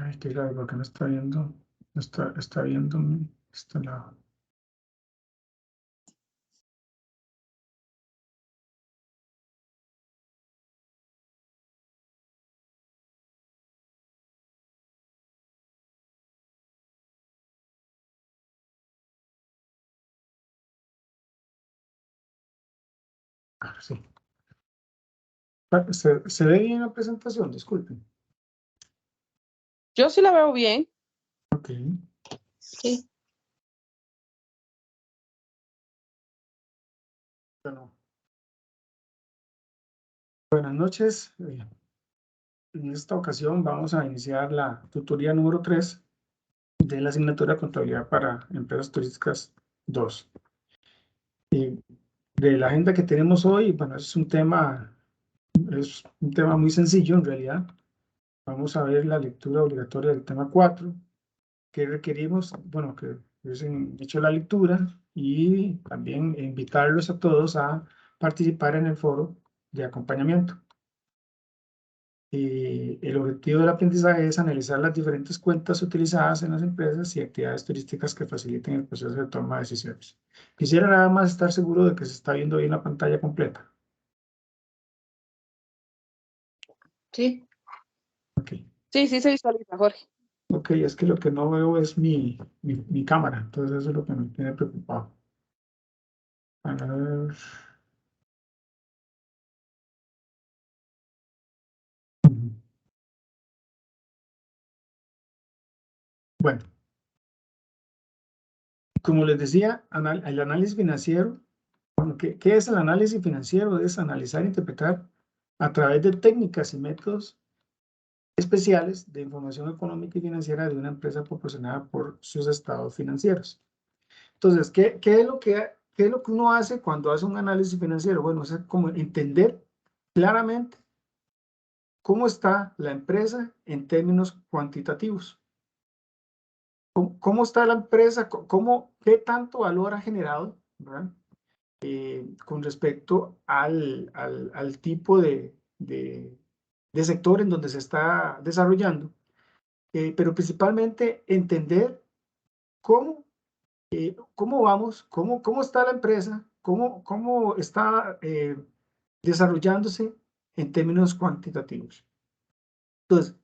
Ay, qué raro, porque no está viendo, está viendo este lado. Sí. ¿Se ve bien la presentación? Disculpen. Yo sí la veo bien. Ok. Sí. Bueno, buenas noches. En esta ocasión vamos a iniciar la tutoría número 3 de la asignatura Contabilidad para Empresas Turísticas 2. De la agenda que tenemos hoy, bueno, es un tema muy sencillo en realidad. Vamos a ver la lectura obligatoria del tema 4, que requerimos, bueno, que hubiesen hecho la lectura y también invitarlos a todos a participar en el foro de acompañamiento. El objetivo del aprendizaje es analizar las diferentes cuentas utilizadas en las empresas y actividades turísticas que faciliten el proceso de toma de decisiones. Quisiera nada más estar seguro de que se está viendo bien la pantalla completa. Sí. Ok. Sí, sí se visualiza, Jorge. Ok, es que lo que no veo es mi cámara, entonces eso es lo que me tiene preocupado. A ver. Bueno, como les decía, el análisis financiero, bueno, ¿qué es el análisis financiero? Es analizar e interpretar a través de técnicas y métodos especiales de información económica y financiera de una empresa proporcionada por sus estados financieros. Entonces, ¿qué es lo que uno hace cuando hace un análisis financiero? Bueno, es como entender claramente cómo está la empresa en términos cuantitativos. ¿Cómo está la empresa? ¿Qué tanto valor ha generado? ¿Verdad? Con respecto al tipo de sector en donde se está desarrollando, pero principalmente entender cómo vamos, cómo está la empresa, cómo está desarrollándose en términos cuantitativos. Entonces,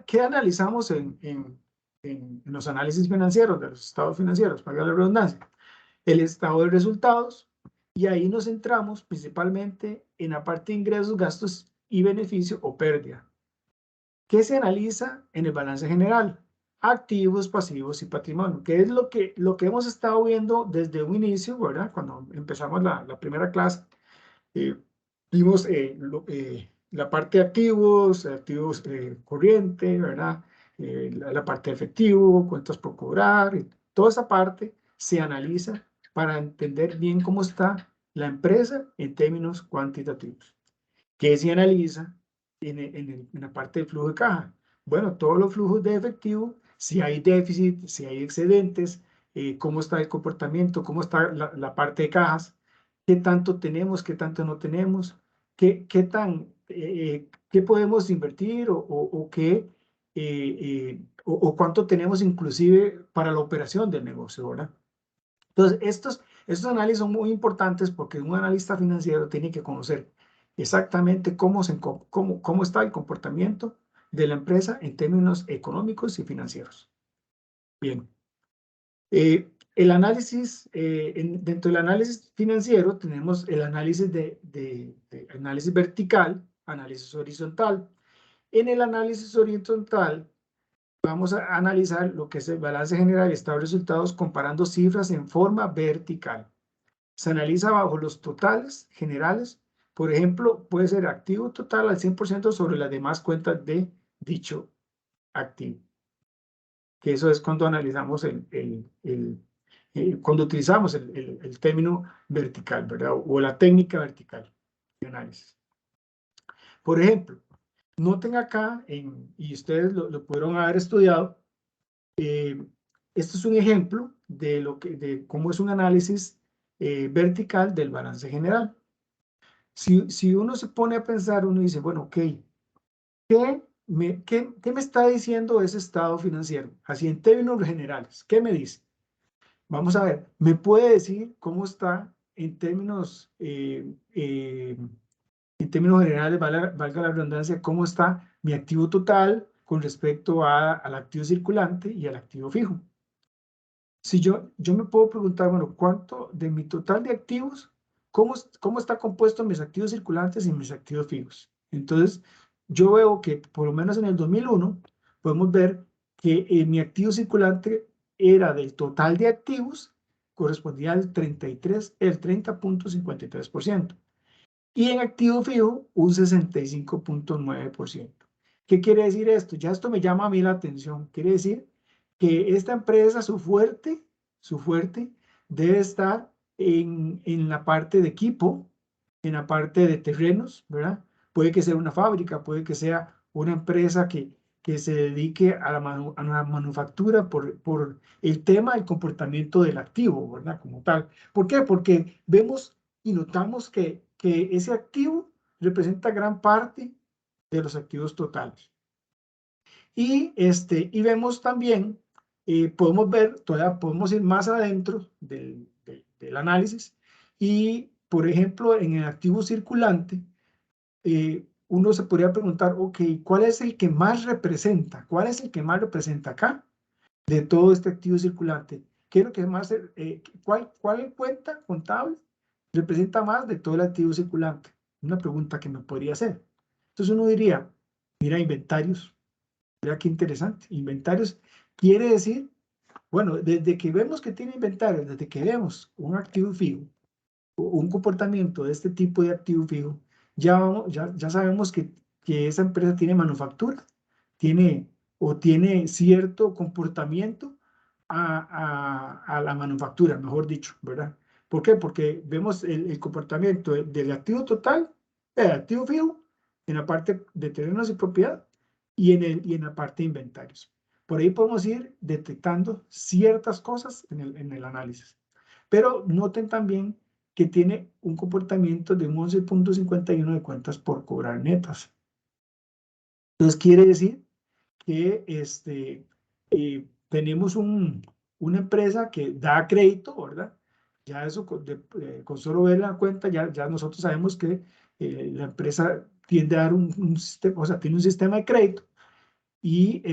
¿qué analizamos en los análisis financieros, de los estados financieros, para la redundancia? El estado de resultados, y ahí nos centramos principalmente en la parte de ingresos, gastos y beneficio o pérdida. ¿Qué se analiza en el balance general? Activos, pasivos y patrimonio, que es lo que hemos estado viendo desde un inicio, ¿verdad? Cuando empezamos la primera clase, vimos la parte de activos corriente, ¿verdad? La parte de efectivo, cuentas por cobrar, y toda esa parte se analiza para entender bien cómo está la empresa en términos cuantitativos. ¿Qué se analiza en la parte del flujo de caja? Bueno, todos los flujos de efectivo, si hay déficit, si hay excedentes, cómo está el comportamiento, cómo está la parte de cajas, qué tanto tenemos, qué tanto no tenemos, qué podemos invertir o cuánto tenemos inclusive para la operación del negocio, ¿verdad? Entonces, estos análisis son muy importantes porque un analista financiero tiene que conocer exactamente cómo está el comportamiento de la empresa en términos económicos y financieros. Bien. El análisis, dentro del análisis financiero tenemos el análisis de análisis vertical, análisis horizontal. En el análisis horizontal vamos a analizar lo que es el balance general y estado de resultados comparando cifras en forma vertical. Se analiza bajo los totales generales. Por ejemplo, puede ser activo total al 100% sobre las demás cuentas de dicho activo. Que eso es cuando analizamos cuando utilizamos el término vertical, ¿verdad? O la técnica vertical de análisis. Por ejemplo, noten acá, y ustedes lo pudieron haber estudiado, este es un ejemplo de cómo es un análisis vertical del balance general. Si uno se pone a pensar, uno dice, bueno, ok, ¿qué me está diciendo ese estado financiero? Así en términos generales, ¿qué me dice? Vamos a ver, ¿me puede decir cómo está en términos generales, valga la redundancia, cómo está mi activo total con respecto al activo circulante y al activo fijo? Si yo me puedo preguntar, bueno, ¿cuánto de mi total de activos, cómo está compuesto mis activos circulantes y mis activos fijos? Entonces, yo veo que por lo menos en el 2001 podemos ver que mi activo circulante era del total de activos, correspondía al 30.53%. Y en activo fijo, un 65.9%. ¿Qué quiere decir esto? Ya esto me llama a mí la atención. Quiere decir que esta empresa, su fuerte debe estar en la parte de equipo, en la parte de terrenos, ¿verdad? Puede que sea una fábrica, puede que sea una empresa que se dedique a la manufactura por el tema del comportamiento del activo, ¿verdad? Como tal. ¿Por qué? Porque vemos y notamos que ese activo representa gran parte de los activos totales. Y vemos también, podemos ver, todavía podemos ir más adentro del análisis y, por ejemplo, en el activo circulante, uno se podría preguntar, ok, ¿cuál es el que más representa? ¿Cuál es el que más representa acá de todo este activo circulante? ¿Qué es lo que más, cuál cuenta contable representa más de todo el activo circulante? Una pregunta que me podría hacer. Entonces uno diría, mira, inventarios. Mira qué interesante. Inventarios quiere decir, bueno, desde que vemos que tiene inventarios, desde que vemos un activo fijo, un comportamiento de este tipo de activo fijo, ya sabemos que esa empresa tiene manufactura, tiene cierto comportamiento a la manufactura, mejor dicho, ¿verdad? ¿Por qué? Porque vemos el comportamiento del activo total, el activo fijo, en la parte de terrenos y propiedad y en la parte de inventarios. Por ahí podemos ir detectando ciertas cosas en el análisis. Pero noten también que tiene un comportamiento de un 11.51 de cuentas por cobrar netas. Entonces quiere decir que tenemos una empresa que da crédito, ¿verdad? Ya eso con solo ver la cuenta, ya nosotros sabemos que la empresa tiende a dar un sistema, o sea, tiene un sistema de crédito y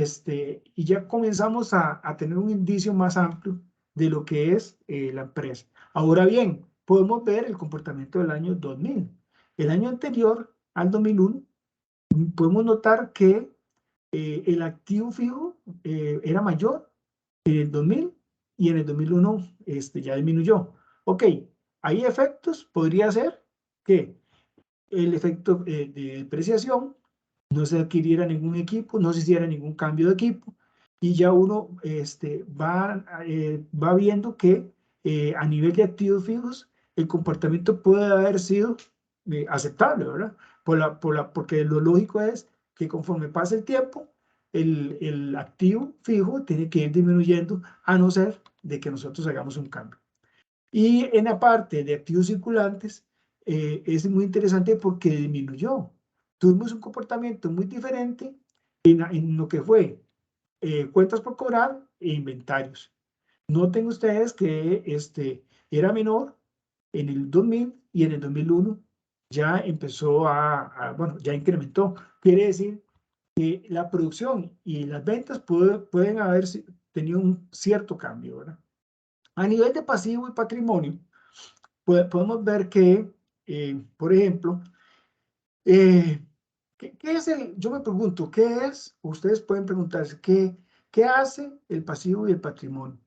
ya comenzamos a tener un indicio más amplio de lo que es la empresa. Ahora bien, podemos ver el comportamiento del año 2000. El año anterior al 2001, podemos notar que el activo fijo era mayor en el 2000 y en el 2001 ya disminuyó. Ok, hay efectos, podría ser que el efecto de depreciación, no se adquiriera ningún equipo, no se hiciera ningún cambio de equipo, y ya uno va viendo que a nivel de activos fijos, el comportamiento puede haber sido aceptable, ¿verdad? Porque lo lógico es que conforme pasa el tiempo, el activo fijo tiene que ir disminuyendo, a no ser de que nosotros hagamos un cambio. Y en la parte de activos circulantes, es muy interesante porque disminuyó. Tuvimos un comportamiento muy diferente en lo que fue cuentas por cobrar e inventarios. Noten ustedes que era menor en el 2000 y en el 2001 ya empezó bueno, ya incrementó. Quiere decir que la producción y las ventas pueden haber tenido un cierto cambio, ¿verdad? A nivel de pasivo y patrimonio, podemos ver que, por ejemplo, eh, ¿qué es yo me pregunto, ¿qué es? Ustedes pueden preguntarse, ¿qué hace el pasivo y el patrimonio?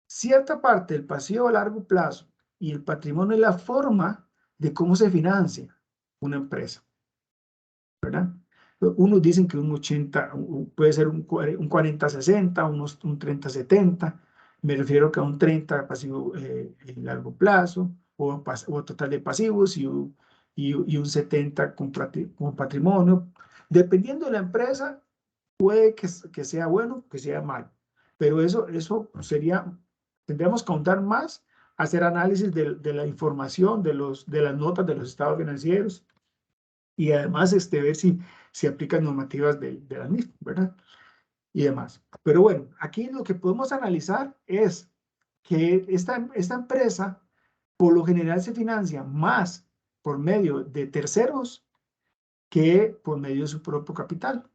Cierta parte del pasivo a largo plazo y el patrimonio es la forma de cómo se financia una empresa, ¿verdad? Unos dicen que un 80, puede ser un 40-60, un 30-70, me refiero que a un 30 pasivo en largo plazo, o total de pasivos y un 70 con patrimonio. Dependiendo de la empresa, puede que sea bueno, que sea malo, pero eso tendríamos que contar más, hacer análisis de la información, de las notas de los estados financieros, y además ver si aplican normativas de la NIF, ¿verdad? Y demás. Pero bueno, aquí lo que podemos analizar es que esta empresa por lo general se financia más por medio de terceros que por medio de su propio capital.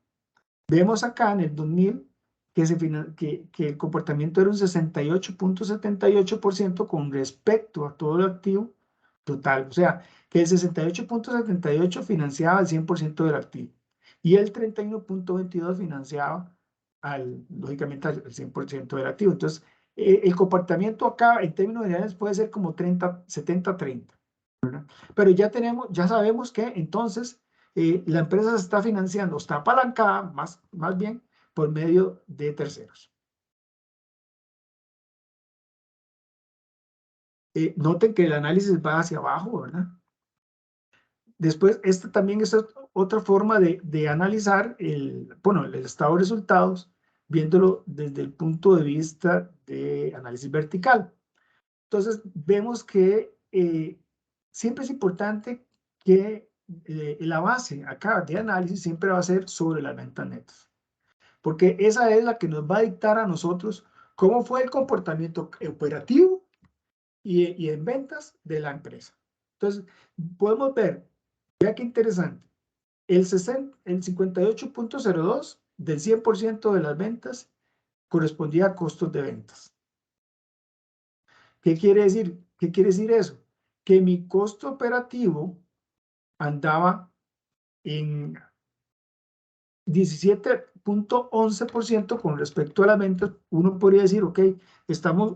Vemos acá en el 2000 que el comportamiento era un 68.78% con respecto a todo el activo total. O sea, que el 68.78 financiaba el 100% del activo y el 31.22 financiaba lógicamente al 100% del activo. Entonces, el comportamiento acá en términos generales puede ser como 70-30, ¿verdad? Pero ya sabemos que entonces la empresa se está financiando, está apalancada más bien por medio de terceros. Noten que el análisis va hacia abajo, ¿verdad? Después, esta también es otra forma de analizar el estado de resultados, viéndolo desde el punto de vista de análisis vertical. Entonces, vemos que siempre es importante que la base acá de análisis siempre va a ser sobre las ventas netas, porque esa es la que nos va a dictar a nosotros cómo fue el comportamiento operativo y en ventas de la empresa. Entonces, podemos ver, vea qué interesante, el 58.02 del 100% de las ventas correspondía a costos de ventas. ¿Qué quiere decir? ¿Qué quiere decir eso? Que mi costo operativo andaba en 17.11% con respecto a las ventas. Uno podría decir, ok, estamos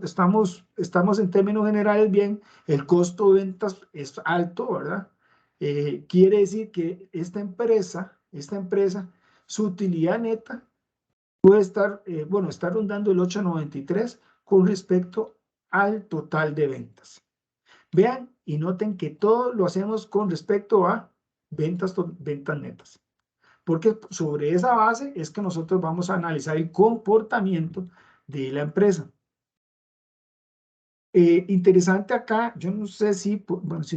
en términos generales bien, el costo de ventas es alto, ¿verdad? Quiere decir que esta empresa, su utilidad neta puede estar, está rondando el 8.93 con respecto al total de ventas. Vean y noten que todo lo hacemos con respecto a ventas netas, porque sobre esa base es que nosotros vamos a analizar el comportamiento de la empresa. Interesante acá, yo no sé si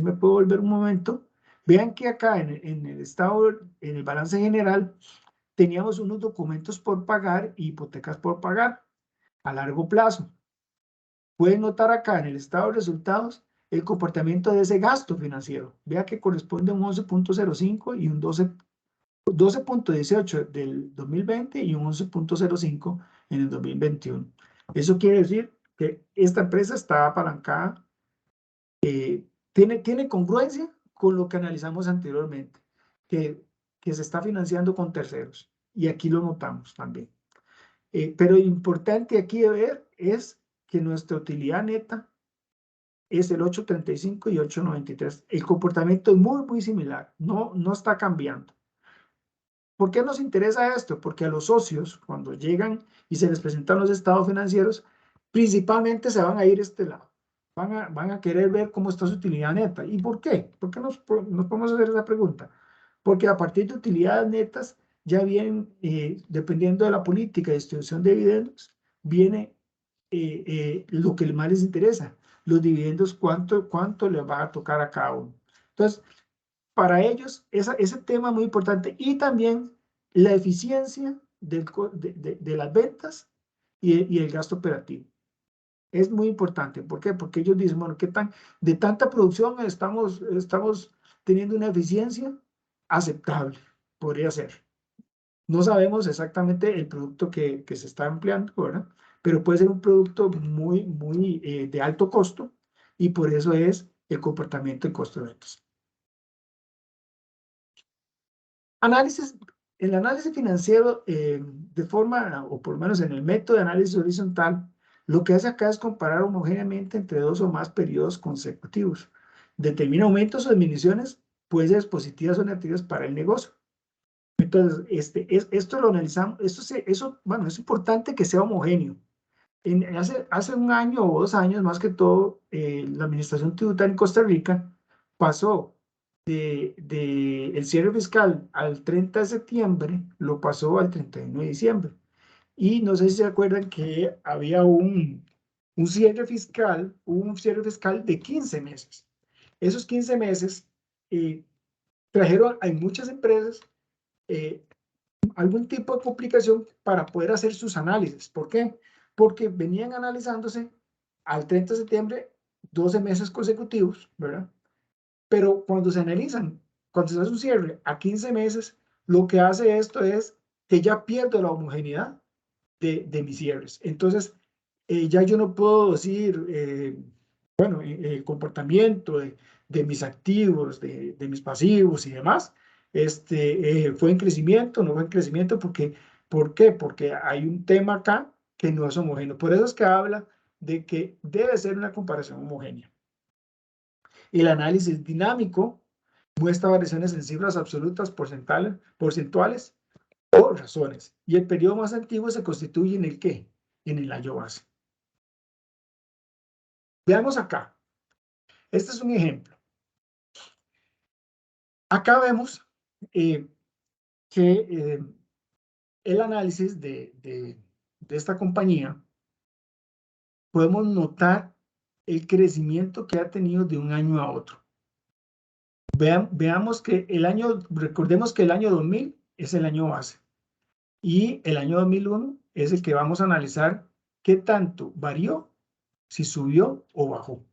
me puedo volver un momento. Vean que acá en el estado, en el balance general, teníamos unos documentos por pagar y hipotecas por pagar a largo plazo. Pueden notar acá en el estado de resultados el comportamiento de ese gasto financiero. Vea que corresponde a un 11.05 y un 12.18 del 2020 y un 11.05 en el 2021. Eso quiere decir que esta empresa está apalancada, tiene congruencia con lo que analizamos anteriormente, que se está financiando con terceros. Y aquí lo notamos también. Pero importante aquí de ver es que nuestra utilidad neta es el 8.35 y 8.93. El comportamiento es muy similar, no está cambiando. ¿Por qué nos interesa esto? Porque a los socios, cuando llegan y se les presentan los estados financieros, principalmente se van a ir a este lado. Van a querer ver cómo está su utilidad neta. ¿Y por qué? ¿Por qué nos podemos hacer esa pregunta? Porque a partir de utilidades netas ya vienen, dependiendo de la política de distribución de dividendos, viene lo que más les interesa. Los dividendos, cuánto les va a tocar a cada uno. Entonces, para ellos, ese tema es muy importante. Y también la eficiencia de las ventas y el gasto operativo. Es muy importante. ¿Por qué? Porque ellos dicen, bueno, de tanta producción estamos teniendo una eficiencia aceptable, podría ser. No sabemos exactamente el producto que se está empleando, ¿verdad? Pero puede ser un producto muy de alto costo y por eso es el comportamiento del costo de ventas. El análisis financiero de forma, o por lo menos en el método de análisis horizontal, lo que hace acá es comparar homogéneamente entre dos o más periodos consecutivos. Determina aumentos o disminuciones, puede ser positivas o negativas para el negocio. Entonces, esto lo analizamos, bueno, es importante que sea homogéneo. Hace un año o 2 años, más que todo, la Administración Tributaria en Costa Rica pasó el cierre fiscal al 30 de septiembre, lo pasó al 31 de diciembre. Y no sé si se acuerdan que había un cierre fiscal de 15 meses. Esos 15 meses trajeron, hay muchas empresas algún tipo de complicación para poder hacer sus análisis. ¿Por qué? Porque venían analizándose al 30 de septiembre 12 meses consecutivos, ¿verdad? Pero cuando se analizan, cuando se hace un cierre a 15 meses, lo que hace esto es que ya pierdo la homogeneidad de mis cierres. Entonces, ya yo no puedo decir, bueno, el comportamiento de mis activos, de mis pasivos y demás, fue en crecimiento, no fue en crecimiento, porque, ¿por qué? Porque hay un tema acá que no es homogéneo. Por eso es que habla de que debe ser una comparación homogénea. El análisis dinámico muestra variaciones en cifras absolutas porcentuales o razones. Y el periodo más antiguo se constituye en el ¿qué? En el año base. Veamos acá. Este es un ejemplo. Acá vemos que el análisis de esta compañía, podemos notar el crecimiento que ha tenido de un año a otro. Veamos que recordemos que el año 2000 es el año base y el año 2001 es el que vamos a analizar qué tanto varió, si subió o bajó.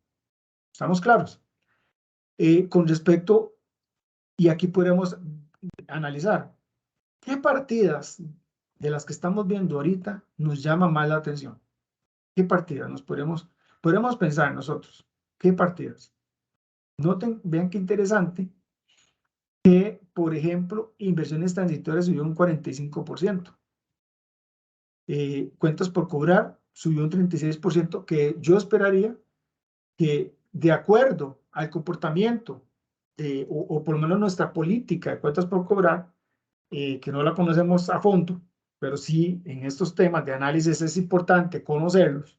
¿Estamos claros? Con respecto, y aquí podemos analizar qué partidas de las que estamos viendo ahorita nos llama más la atención. ¿Qué partidas nos podemos pensar nosotros? ¿Qué partidas? Noten, vean qué interesante que, por ejemplo, inversiones transitorias subió un 45%. Cuentas por cobrar subió un 36%, que yo esperaría que, de acuerdo al comportamiento o por lo menos nuestra política de cuentas por cobrar, que no la conocemos a fondo, pero sí en estos temas de análisis es importante conocerlos,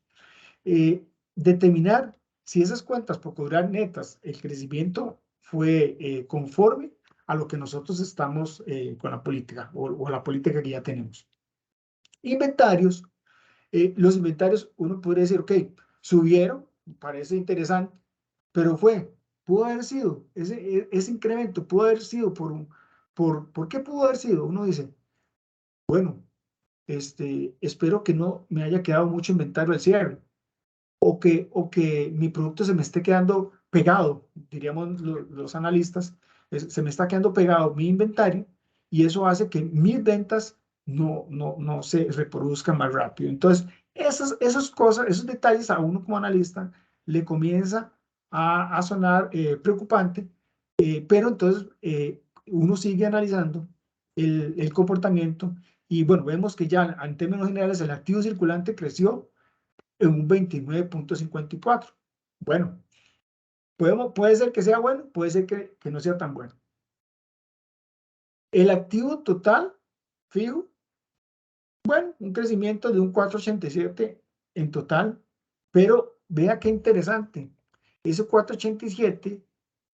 determinar si esas cuentas por cobrar netas, el crecimiento fue conforme a lo que nosotros estamos con la política o la política que ya tenemos. Inventarios. Los inventarios, uno podría decir, ok, subieron, parece interesante, pero pudo haber sido, ese incremento pudo haber sido ¿por qué pudo haber sido? Uno dice, bueno, espero que no me haya quedado mucho inventario al cierre, o que mi producto se me esté quedando pegado, diríamos los analistas, se me está quedando pegado mi inventario, y eso hace que mis ventas no se reproduzcan más rápido. Entonces, esas cosas, esos detalles a uno como analista le comienza a sonar preocupante, pero entonces uno sigue analizando el comportamiento y bueno, vemos que ya en términos generales el activo circulante creció en un 29.54. Bueno, puede ser que sea bueno, puede ser que no sea tan bueno. El activo total fijo, bueno, un crecimiento de un 4.87 en total, pero vea qué interesante, ese 4.87,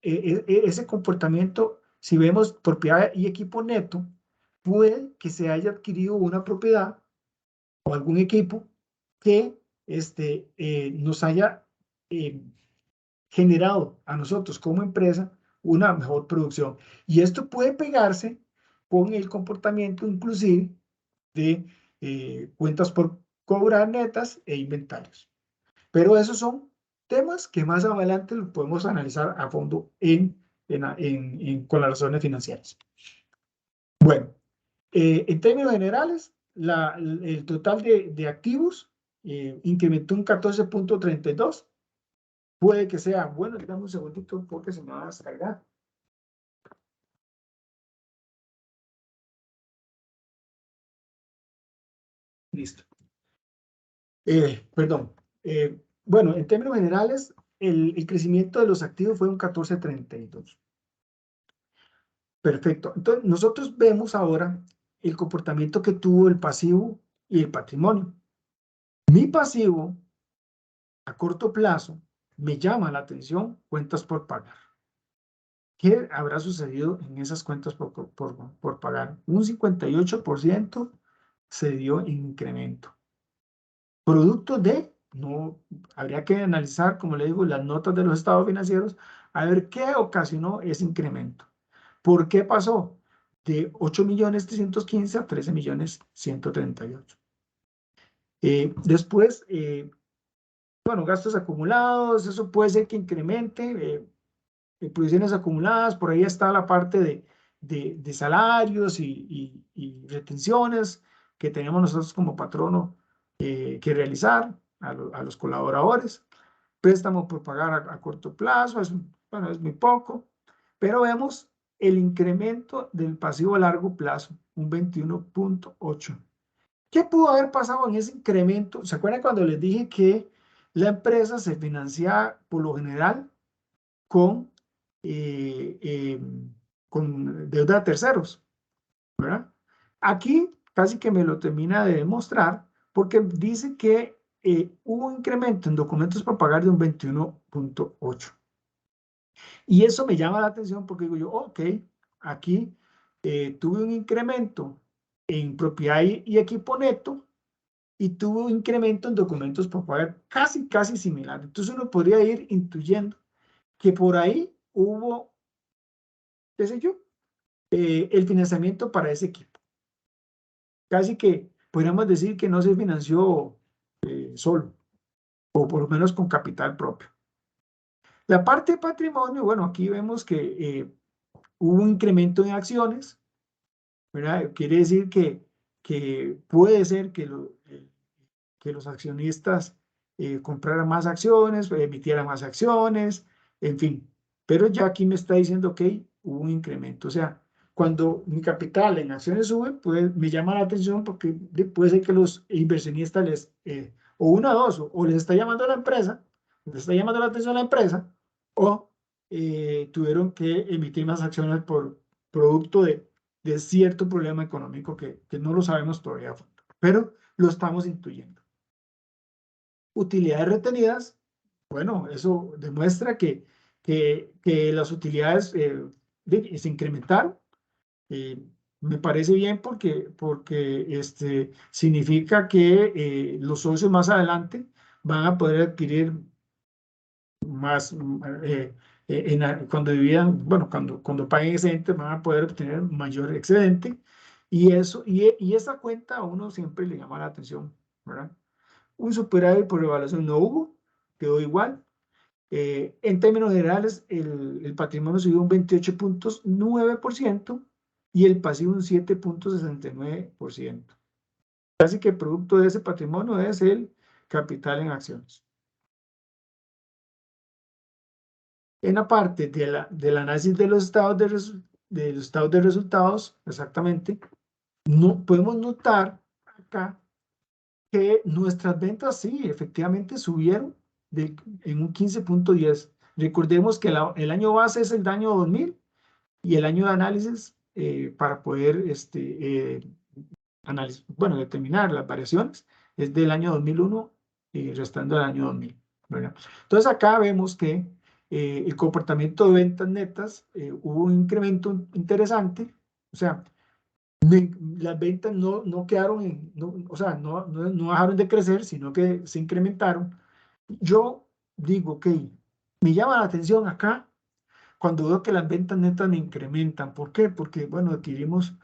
ese comportamiento, si vemos propiedad y equipo neto, puede que se haya adquirido una propiedad o algún equipo que nos haya generado a nosotros como empresa una mejor producción. Y esto puede pegarse con el comportamiento inclusive de cuentas por cobrar netas e inventarios. Pero esos son temas que más adelante lo podemos analizar a fondo con las razones financieras. Bueno, en términos generales, el total de activos incrementó un 14.32. Puede que sea, bueno, dame un segundito porque se me va a descargar. Listo. Perdón. Bueno, en términos generales, el crecimiento de los activos fue un 14.32. Perfecto. Entonces, nosotros vemos ahora el comportamiento que tuvo el pasivo y el patrimonio. Mi pasivo, a corto plazo, me llama la atención cuentas por pagar. ¿Qué habrá sucedido en esas cuentas por pagar? Un 58% se dio en incremento. Producto de, no, habría que analizar, como le digo, las notas de los estados financieros, a ver qué ocasionó ese incremento. ¿Por qué pasó? de 8.315.000 a 13.138.000. Después, bueno, gastos acumulados, eso puede ser que incremente, provisiones acumuladas, por ahí está la parte de salarios y retenciones que tenemos nosotros como patrono que realizar a los colaboradores. Préstamo por pagar a corto plazo, bueno, es muy poco, pero vemos el incremento del pasivo a largo plazo, un 21.8. ¿Qué pudo haber pasado en ese incremento? ¿Se acuerdan cuando les dije que la empresa se financia por lo general con, eh, eh, con deuda de terceros, ¿verdad? Aquí casi que me lo termina de demostrar porque dice que hubo un incremento en documentos por pagar de un 21.8. Y eso me llama la atención porque digo yo, ok, aquí tuve un incremento en propiedad y equipo neto y tuve un incremento en documentos por pagar casi similar. Entonces uno podría ir intuyendo que por ahí hubo, qué sé yo, el financiamiento para ese equipo. Casi que podríamos decir que no se financió solo, o por lo menos con capital propio. La parte de patrimonio, bueno, aquí vemos que hubo un incremento en acciones, ¿verdad? Quiere decir que puede ser que los accionistas compraran más acciones, emitieran más acciones, en fin. Pero ya aquí me está diciendo que hubo un incremento. O sea, cuando mi capital en acciones sube, pues me llama la atención porque puede ser que los inversionistas o una o dos, o les está llamando a la empresa, les está llamando la atención a la empresa, o tuvieron que emitir más acciones por producto de cierto problema económico que no lo sabemos todavía a fondo, pero lo estamos intuyendo. Utilidades retenidas, bueno, eso demuestra que las utilidades se incrementaron. Eh, Me parece bien porque significa que los socios más adelante van a poder adquirir más, cuando dividan, bueno, cuando paguen excedente van a poder obtener mayor excedente y esa cuenta a uno siempre le llama la atención, ¿verdad? Un superávit por evaluación no hubo, quedó igual. En términos generales, el patrimonio subió un 28.9% y el pasivo un 7.69%. Así que el producto de ese patrimonio es el capital en acciones. En la parte del análisis de los estados de resultados, exactamente, no, podemos notar acá que nuestras ventas sí, efectivamente subieron en un 15.10. Recordemos que el año base es el año 2000 y el año de análisis para poder bueno, determinar las variaciones es del año 2001 restando el año 2000, ¿verdad? Entonces acá vemos que el comportamiento de ventas netas hubo un incremento interesante, o sea, las ventas no quedaron o sea, no dejaron de crecer, sino que se incrementaron. Yo digo que me llama la atención acá cuando veo que las ventas netas me incrementan. ¿Por qué? Porque, bueno, adquirimos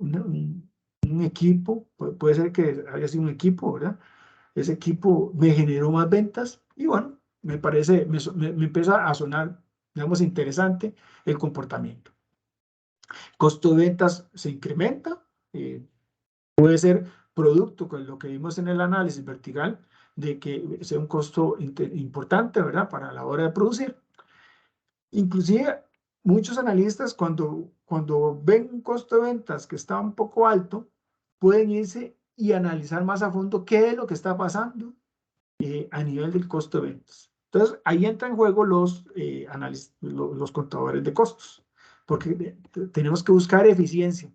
un equipo, puede ser que haya sido un equipo, ¿verdad? Ese equipo me generó más ventas y, bueno, me parece, me empieza a sonar, digamos, interesante el comportamiento. Costo de ventas se incrementa, puede ser producto con lo que vimos en el análisis vertical, de que sea un costo importante, ¿verdad? Para la hora de producir. Inclusive, muchos analistas cuando ven un costo de ventas que está un poco alto, pueden irse y analizar más a fondo qué es lo que está pasando a nivel del costo de ventas. Entonces, ahí entran en juego los contadores de costos, porque tenemos que buscar eficiencia.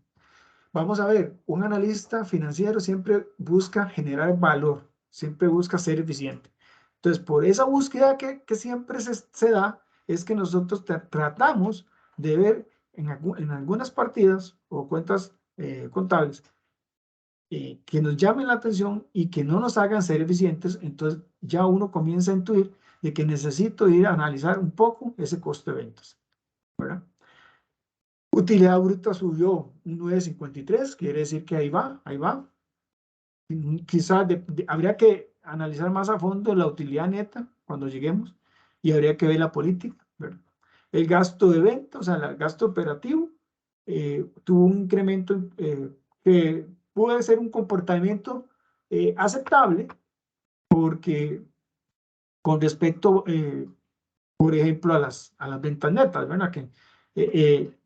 Vamos a ver, un analista financiero siempre busca generar valor, siempre busca ser eficiente. Entonces, por esa búsqueda que siempre se da, es que nosotros tratamos de ver en algunas partidas o cuentas contables que nos llamen la atención y que no nos hagan ser eficientes. Entonces, ya uno comienza a intuir de que necesito ir a analizar un poco ese costo de ventas, ¿verdad? Utilidad bruta subió un 9.53, quiere decir que ahí va, ahí va. Quizás habría que analizar más a fondo la utilidad neta cuando lleguemos y habría que ver la política, ¿verdad? El gasto de venta, o sea, el gasto operativo, tuvo un incremento que puede ser un comportamiento aceptable porque con respecto, por ejemplo, a las ventas netas, ¿verdad? Que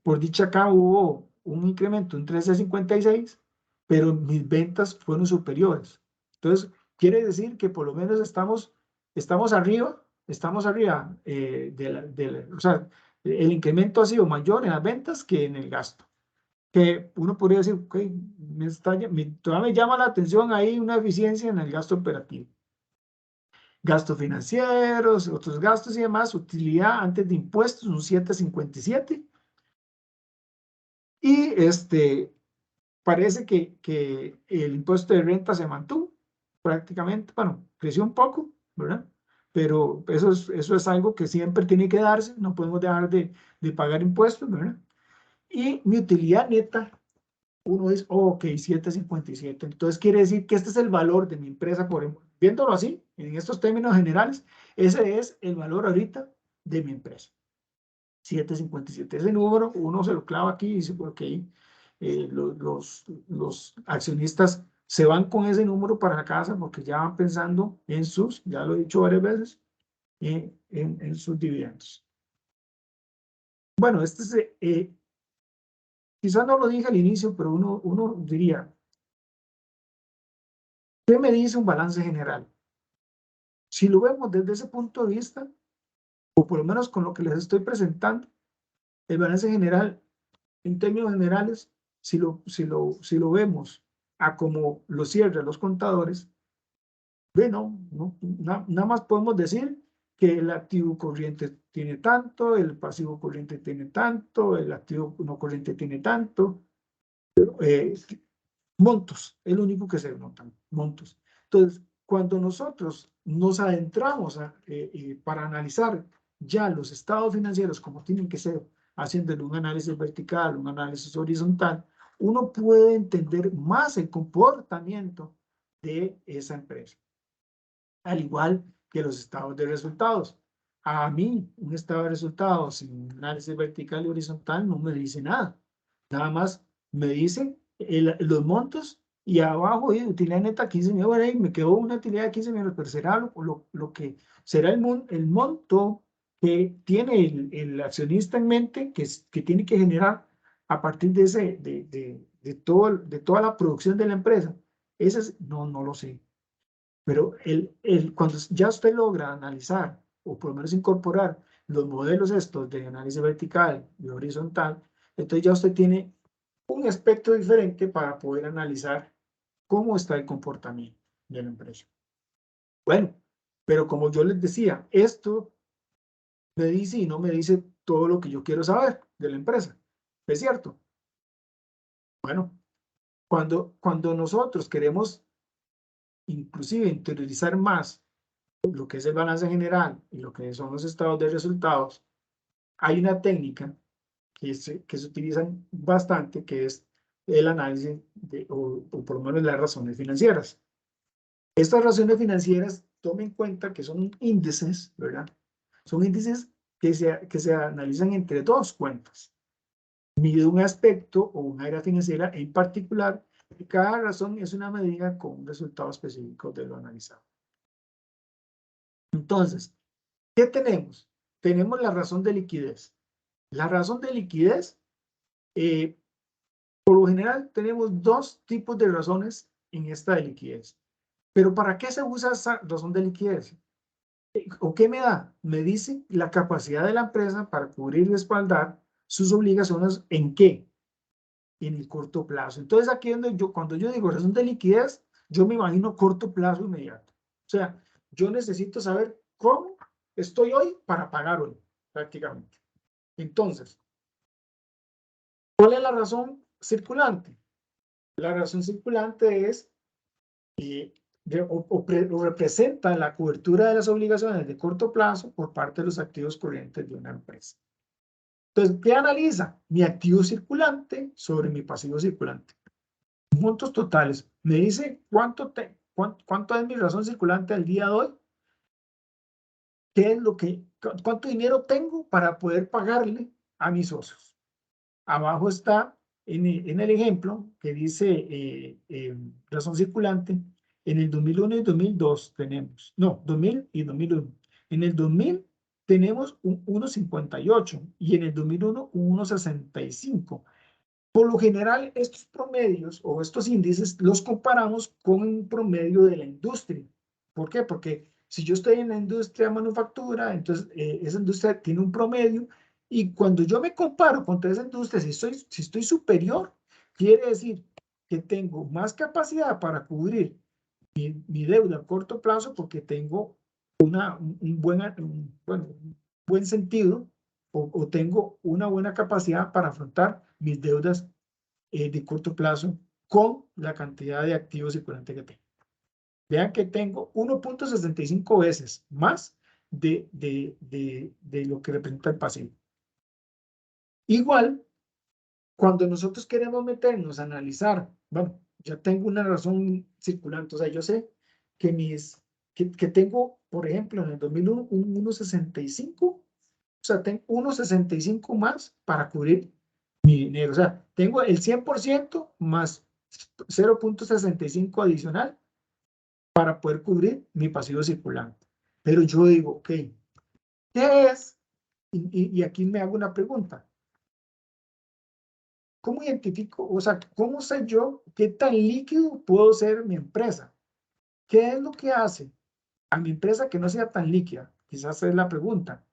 por dicha acá hubo un incremento en 13.56, pero mis ventas fueron superiores. Entonces, quiere decir que por lo menos estamos arriba o sea, el incremento ha sido mayor en las ventas que en el gasto. Que uno podría decir, ok, todavía me llama la atención ahí una eficiencia en el gasto operativo. Gastos financieros, otros gastos y demás, utilidad antes de impuestos, un 7.57. Y parece que el impuesto de renta se mantuvo prácticamente, bueno, creció un poco, ¿verdad? Pero eso es algo que siempre tiene que darse, no podemos dejar de pagar impuestos, ¿verdad? Y mi utilidad neta, uno dice, oh, ok, 7.57. Entonces quiere decir que este es el valor de mi empresa, viéndolo así, en estos términos generales, ese es el valor ahorita de mi empresa. 7.57. Ese número uno se lo clava aquí y dice, ok, los accionistas se van con ese número para la casa porque ya van pensando en ya lo he dicho varias veces, en sus dividendos. Bueno, quizás no lo dije al inicio, pero uno diría, ¿qué me dice un balance general? Si lo vemos desde ese punto de vista, o por lo menos con lo que les estoy presentando, el balance general, en términos generales, si lo vemos a como lo cierran los contadores, bueno, nada más podemos decir que el activo corriente tiene tanto, el pasivo corriente tiene tanto, el activo no corriente tiene tanto, eh, montos, es lo único que se notan, montos. Entonces, cuando nosotros nos adentramos para analizar ya los estados financieros como tienen que ser, haciendo un análisis vertical, un análisis horizontal, uno puede entender más el comportamiento de esa empresa, al igual que los estados de resultados. A mí, un estado de resultados sin análisis vertical y horizontal no me dice nada. Nada más me dice los montos y abajo utilidad neta 15 millones. Bueno, ahí me quedó una utilidad de 15 millones, pero será lo que será el monto que tiene el accionista en mente que tiene que generar a partir de toda la producción de la empresa. No lo sé. Pero cuando ya usted logra analizar, o por lo menos incorporar los modelos estos de análisis vertical y horizontal, entonces ya usted tiene un aspecto diferente para poder analizar cómo está el comportamiento de la empresa. Bueno, pero como yo les decía, esto me dice y no me dice todo lo que yo quiero saber de la empresa. ¿Es cierto? Bueno, cuando nosotros queremos inclusive interiorizar más lo que es el balance general y lo que son los estados de resultados, hay una técnica que se utiliza bastante, que es el análisis o por lo menos las razones financieras. Estas razones financieras, tomen en cuenta que son índices, ¿verdad? Son índices que se analizan entre dos cuentas. Mide un aspecto o una área financiera en particular y cada razón es una medida con un resultado específico de lo analizado. Entonces, ¿qué tenemos? Tenemos la razón de liquidez. La razón de liquidez, por lo general, tenemos dos tipos de razones en esta de liquidez. Pero ¿para qué se usa esa razón de liquidez? ¿O qué me da? Me dice la capacidad de la empresa para cubrir y respaldar sus obligaciones ¿en qué? En el corto plazo. Entonces aquí es donde cuando yo digo razón de liquidez, yo me imagino corto plazo inmediato. O sea, yo necesito saber cómo estoy hoy para pagar hoy, prácticamente. Entonces, ¿cuál es la razón circulante? La razón circulante es o representa la cobertura de las obligaciones de corto plazo por parte de los activos corrientes de una empresa. Entonces, ¿qué analiza? Mi activo circulante sobre mi pasivo circulante. Montos totales. Me dice cuánto es mi razón circulante al día de hoy. ¿Qué es cuánto dinero tengo para poder pagarle a mis socios? Abajo está en el ejemplo que dice razón circulante. En el 2001 y 2002 tenemos, no, 2000 y 2001. En el 2000 tenemos un 1,58 y en el 2001 un 1,65. Por lo general, estos promedios o estos índices los comparamos con un promedio de la industria. ¿Por qué? Porque si yo estoy en la industria de manufactura, entonces esa industria tiene un promedio y cuando yo me comparo contra esa industria, si estoy superior, quiere decir que tengo más capacidad para cubrir mi deuda a corto plazo porque tengo un buen sentido o tengo una buena capacidad para afrontar mis deudas de corto plazo con la cantidad de activos circulantes que tengo. Vean que tengo 1,65 veces más de lo que representa el pasivo. Igual, cuando nosotros queremos meternos a analizar, bueno, ya tengo una razón circulante, o sea, yo sé que que tengo, por ejemplo, en el 2001 un 1,65, o sea, tengo 1,65 más para cubrir mi dinero, o sea, tengo el 100% más 0,65 adicional para poder cubrir mi pasivo circulante. Pero yo digo, ok, ¿qué es? Y aquí me hago una pregunta. ¿Cómo identifico, o sea, cómo sé yo qué tan líquido puedo ser mi empresa? ¿Qué es lo que hace a mi empresa que no sea tan líquida? Quizás es la pregunta.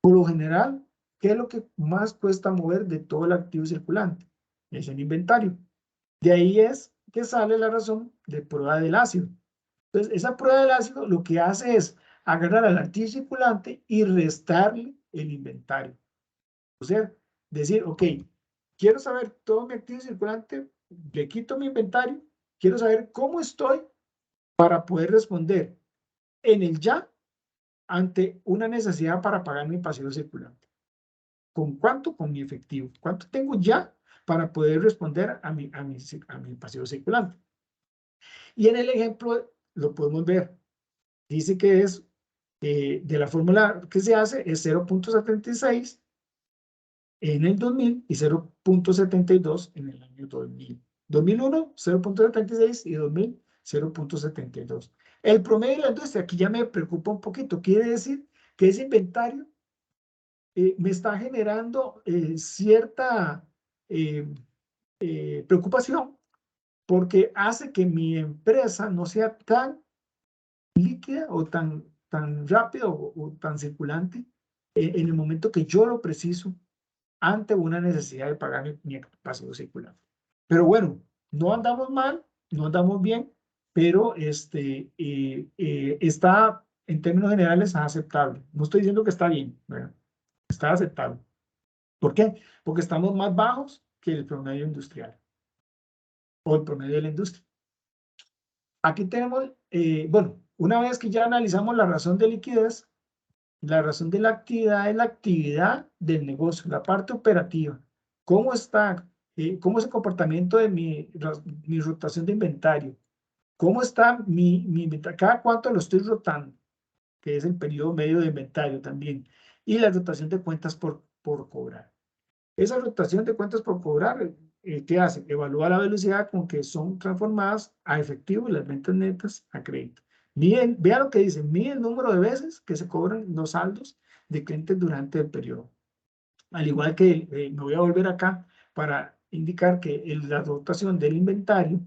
Por lo general, ¿qué es lo que más cuesta mover de todo el activo circulante? Es el inventario. De ahí es que sale la razón de prueba del ácido. Entonces, esa prueba del ácido lo que hace es agarrar al activo circulante y restarle el inventario. O sea, decir, ok, quiero saber todo mi activo circulante, le quito mi inventario, quiero saber cómo estoy para poder responder en el ya ante una necesidad para pagar mi pasivo circulante. ¿Con cuánto? Con mi efectivo. ¿Cuánto tengo ya para poder responder a mi pasivo circulante? Y en el ejemplo lo podemos ver. Dice que es, de la fórmula que se hace, es 0,76 en el 2000 y 0,72 en el año 2000. 2001, 0,76 y 2000, 0,72. El promedio de la industria, aquí ya me preocupa un poquito, quiere decir que ese inventario me está generando cierta preocupación porque hace que mi empresa no sea tan líquida o tan rápida o tan circulante en el momento que yo lo preciso ante una necesidad de pagar mi pasivo circulante. Pero bueno, no andamos mal, no andamos bien, pero está en términos generales aceptable. No estoy diciendo que está bien, ¿verdad? Está aceptable. ¿Por qué? Porque estamos más bajos que el promedio industrial o el promedio de la industria. Aquí tenemos, bueno, una vez que ya analizamos la razón de liquidez, la razón de la actividad es la actividad del negocio, la parte operativa. ¿Cómo está? ¿Cómo es el comportamiento de mi rotación de inventario? ¿Cómo está mi inventario? ¿Cada cuánto lo estoy rotando? Que es el periodo medio de inventario también. Y la rotación de cuentas por cobrar. Esa rotación de cuentas por cobrar, ¿qué hace? Evalúa la velocidad con que son transformadas a efectivo y las ventas netas a crédito. Miren, vean lo que dice, mide el número de veces que se cobran los saldos de clientes durante el periodo. Al igual que me voy a volver acá para indicar que la rotación del inventario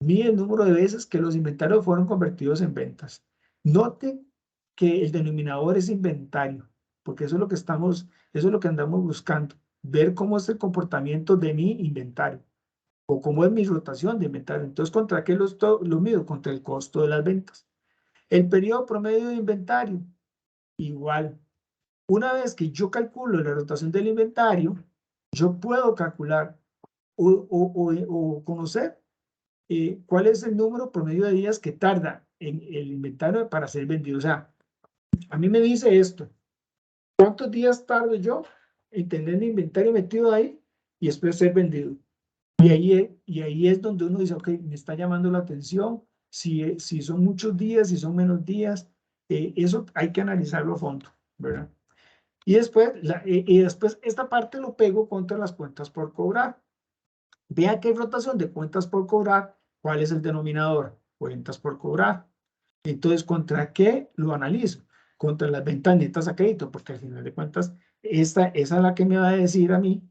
mide el número de veces que los inventarios fueron convertidos en ventas. Noten que el denominador es inventario, porque eso es lo que eso es lo que andamos buscando, ver cómo es el comportamiento de mi inventario o cómo es mi rotación de inventario. Entonces, ¿contra qué lo mido? Contra el costo de las ventas. El periodo promedio de inventario, igual. Una vez que yo calculo la rotación del inventario, yo puedo calcular o conocer cuál es el número promedio de días que tarda en el inventario para ser vendido. O sea, a mí me dice esto, ¿cuántos días tardo yo y tener el inventario metido ahí y después ser vendido. Y ahí es donde uno dice, ok, me está llamando la atención, si son muchos días, si son menos días, eso hay que analizarlo a fondo, ¿verdad? Y después esta parte lo pego contra las cuentas por cobrar. Vea que hay rotación de cuentas por cobrar. ¿Cuál es el denominador? Cuentas por cobrar. Entonces, ¿contra qué lo analizo? Contra las ventas netas a crédito, porque al final de cuentas, esa es la que me va a decir a mí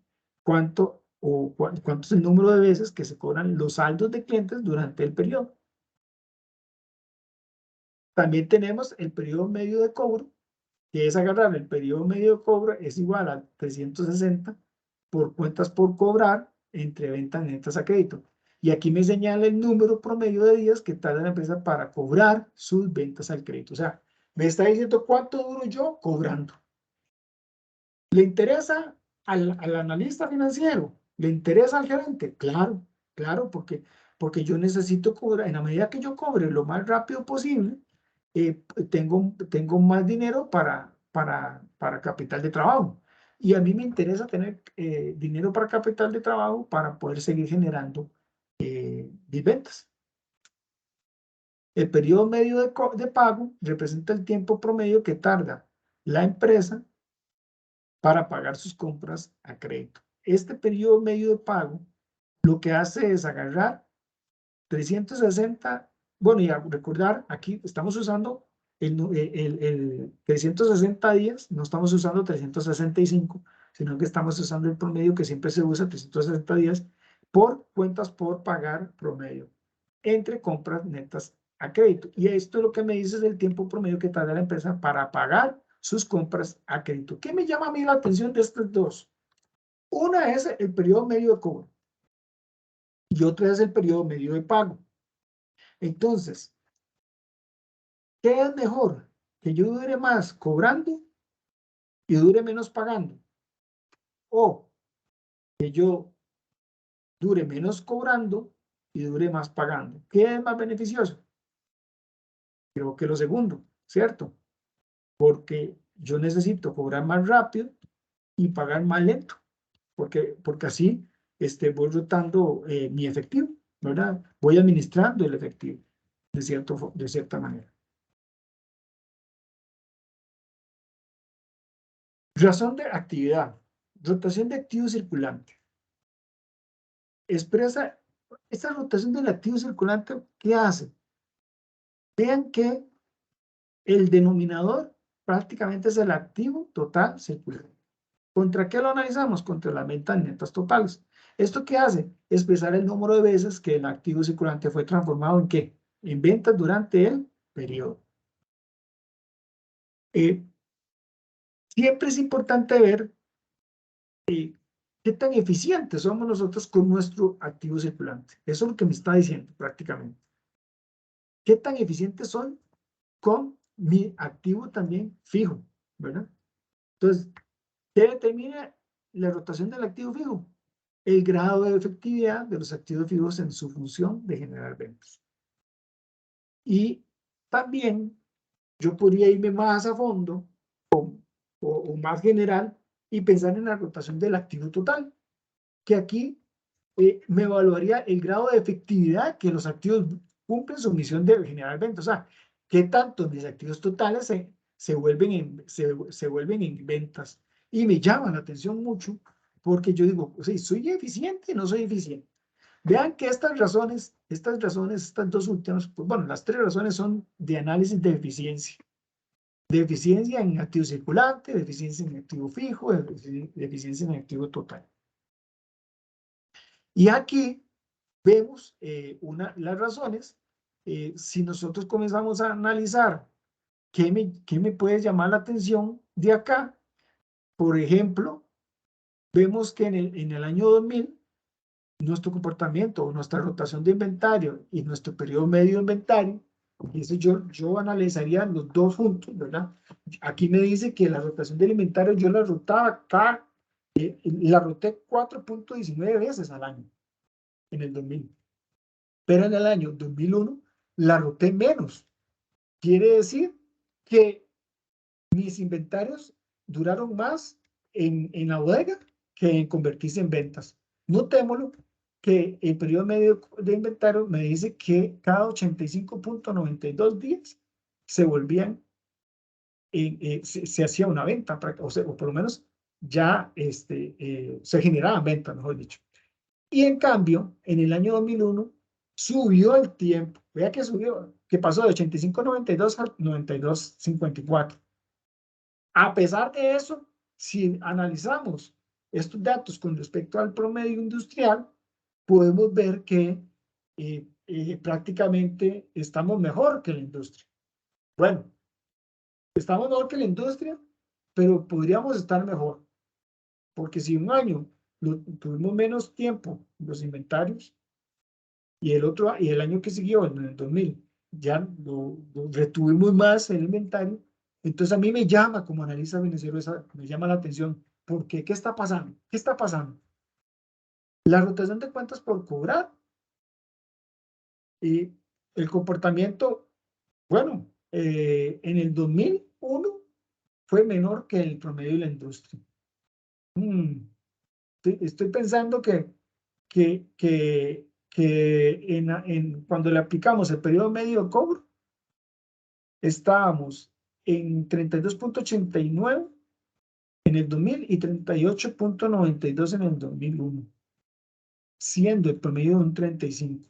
cuánto cuánto es el número de veces que se cobran los saldos de clientes durante el periodo. También tenemos el periodo medio de cobro, que es agarrar el periodo medio de cobro, es igual a 360 por cuentas por cobrar entre ventas netas a crédito. Y aquí me señala el número promedio de días que tarda la empresa para cobrar sus ventas al crédito. O sea, me está diciendo cuánto duro yo cobrando. ¿Le interesa al analista financiero? ¿Le interesa al gerente? Claro, claro, porque yo necesito cobrar, en la medida que yo cobre lo más rápido posible, tengo más dinero para capital de trabajo. Y a mí me interesa tener dinero para capital de trabajo para poder seguir generando mis ventas. El periodo medio de pago representa el tiempo promedio que tarda la empresa para pagar sus compras a crédito. Este periodo medio de pago lo que hace es agarrar 360, bueno, y a recordar, aquí estamos usando el 360 días, no estamos usando 365, sino que estamos usando el promedio que siempre se usa, 360 días, por cuentas por pagar promedio, entre compras netas a crédito. Y esto es lo que me dice es el tiempo promedio que tarda la empresa para pagar sus compras a crédito. ¿Qué me llama a mí la atención de estos dos? Una es el periodo medio de cobro y otra es el periodo medio de pago. Entonces, ¿qué es mejor? ¿Que yo dure más cobrando y dure menos pagando? ¿O que yo dure menos cobrando y dure más pagando? ¿Qué es más beneficioso? Creo que lo segundo, ¿cierto? Porque yo necesito cobrar más rápido y pagar más lento, porque así voy rotando mi efectivo, ¿verdad? Voy administrando el efectivo de cierta manera. Razón de actividad. Rotación de activo circulante. Expresa esta rotación del activo circulante. ¿Qué hace? Vean que el denominador prácticamente es el activo total circulante. ¿Contra qué lo analizamos? Contra las ventas netas totales. ¿Esto qué hace? Expresar el número de veces que el activo circulante fue transformado en ¿qué? En ventas durante el periodo. Siempre es importante ver qué tan eficientes somos nosotros con nuestro activo circulante. Eso es lo que me está diciendo prácticamente. ¿Qué tan eficientes soy con mi activo también fijo? ¿Verdad? Entonces, ¿qué determina la rotación del activo fijo? El grado de efectividad de los activos fijos en su función de generar ventas. Y también yo podría irme más a fondo o más general y pensar en la rotación del activo total, que aquí me evaluaría el grado de efectividad que los activos cumplen su misión de generar ventas. O sea, qué tanto mis activos totales se vuelven en ventas. Y me llama la atención mucho porque yo digo, sí, ¿soy eficiente o no soy eficiente? Vean que estas dos últimas, pues bueno, las tres razones son de análisis de eficiencia. De eficiencia en activo circulante, de eficiencia en activo fijo, de eficiencia en activo total. Y aquí vemos las razones. Si nosotros comenzamos a analizar qué me puede llamar la atención de acá, por ejemplo, vemos que en el año 2000, nuestro comportamiento o nuestra rotación de inventario y nuestro periodo medio de inventario, eso yo analizaría los dos juntos, ¿verdad? Aquí me dice que la rotación del inventario yo la roté 4.19 veces al año en el 2000. Pero en el año 2001 la roté menos. Quiere decir que mis inventarios duraron más en la bodega que en convertirse en ventas. Notémoslo que el periodo medio de inventario me dice que cada 85.92 días se volvían, se hacía una venta, o por lo menos ya se generaban ventas, mejor dicho. Y en cambio, en el año 2001, subió el tiempo. Vea que subió, que pasó de 85.92 a 92.54. A pesar de eso, si analizamos estos datos con respecto al promedio industrial, podemos ver que prácticamente estamos mejor que la industria. Bueno, estamos mejor que la industria, pero podríamos estar mejor, porque si un año tuvimos menos tiempo los inventarios y el año que siguió, en el 2000, ya lo retuvimos más el inventario, entonces a mí me llama como analista financiero, me llama la atención, ¿por qué? ¿Qué está pasando? ¿Qué está pasando? La rotación de cuentas por cobrar y el comportamiento, bueno, en el 2001 fue menor que el promedio de la industria. Estoy pensando que cuando le aplicamos el periodo medio de cobro, estábamos en 32.89 en el 2000 y 38.92 en el 2001, siendo el promedio de un 35.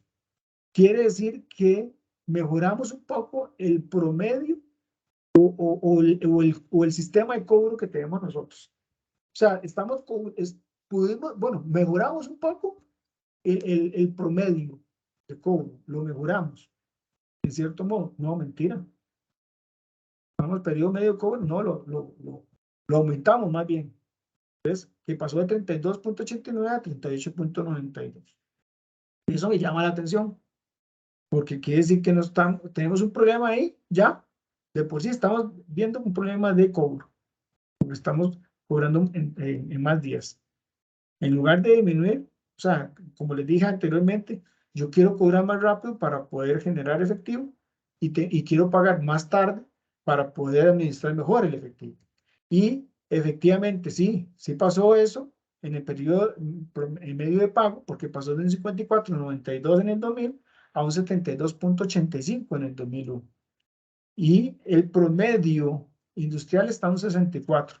Quiere decir que mejoramos un poco el promedio o el sistema de cobro que tenemos nosotros. O sea, mejoramos un poco el promedio de cobro, lo mejoramos. En cierto modo, no, mentira. Vamos, el periodo medio de cobro, no, lo aumentamos más bien. ¿Ves? Que pasó de 32.89 a 38.92. Eso me llama la atención, porque quiere decir que tenemos un problema ahí, ya, de por sí estamos viendo un problema de cobro, porque estamos cobrando en más días. En lugar de disminuir, o sea, como les dije anteriormente, yo quiero cobrar más rápido para poder generar efectivo y quiero pagar más tarde para poder administrar mejor el efectivo. Y efectivamente, sí pasó eso en el periodo en medio de pago, porque pasó de un 54.92 en el 2000 a un 72.85 en el 2001. Y el promedio industrial está en un 64.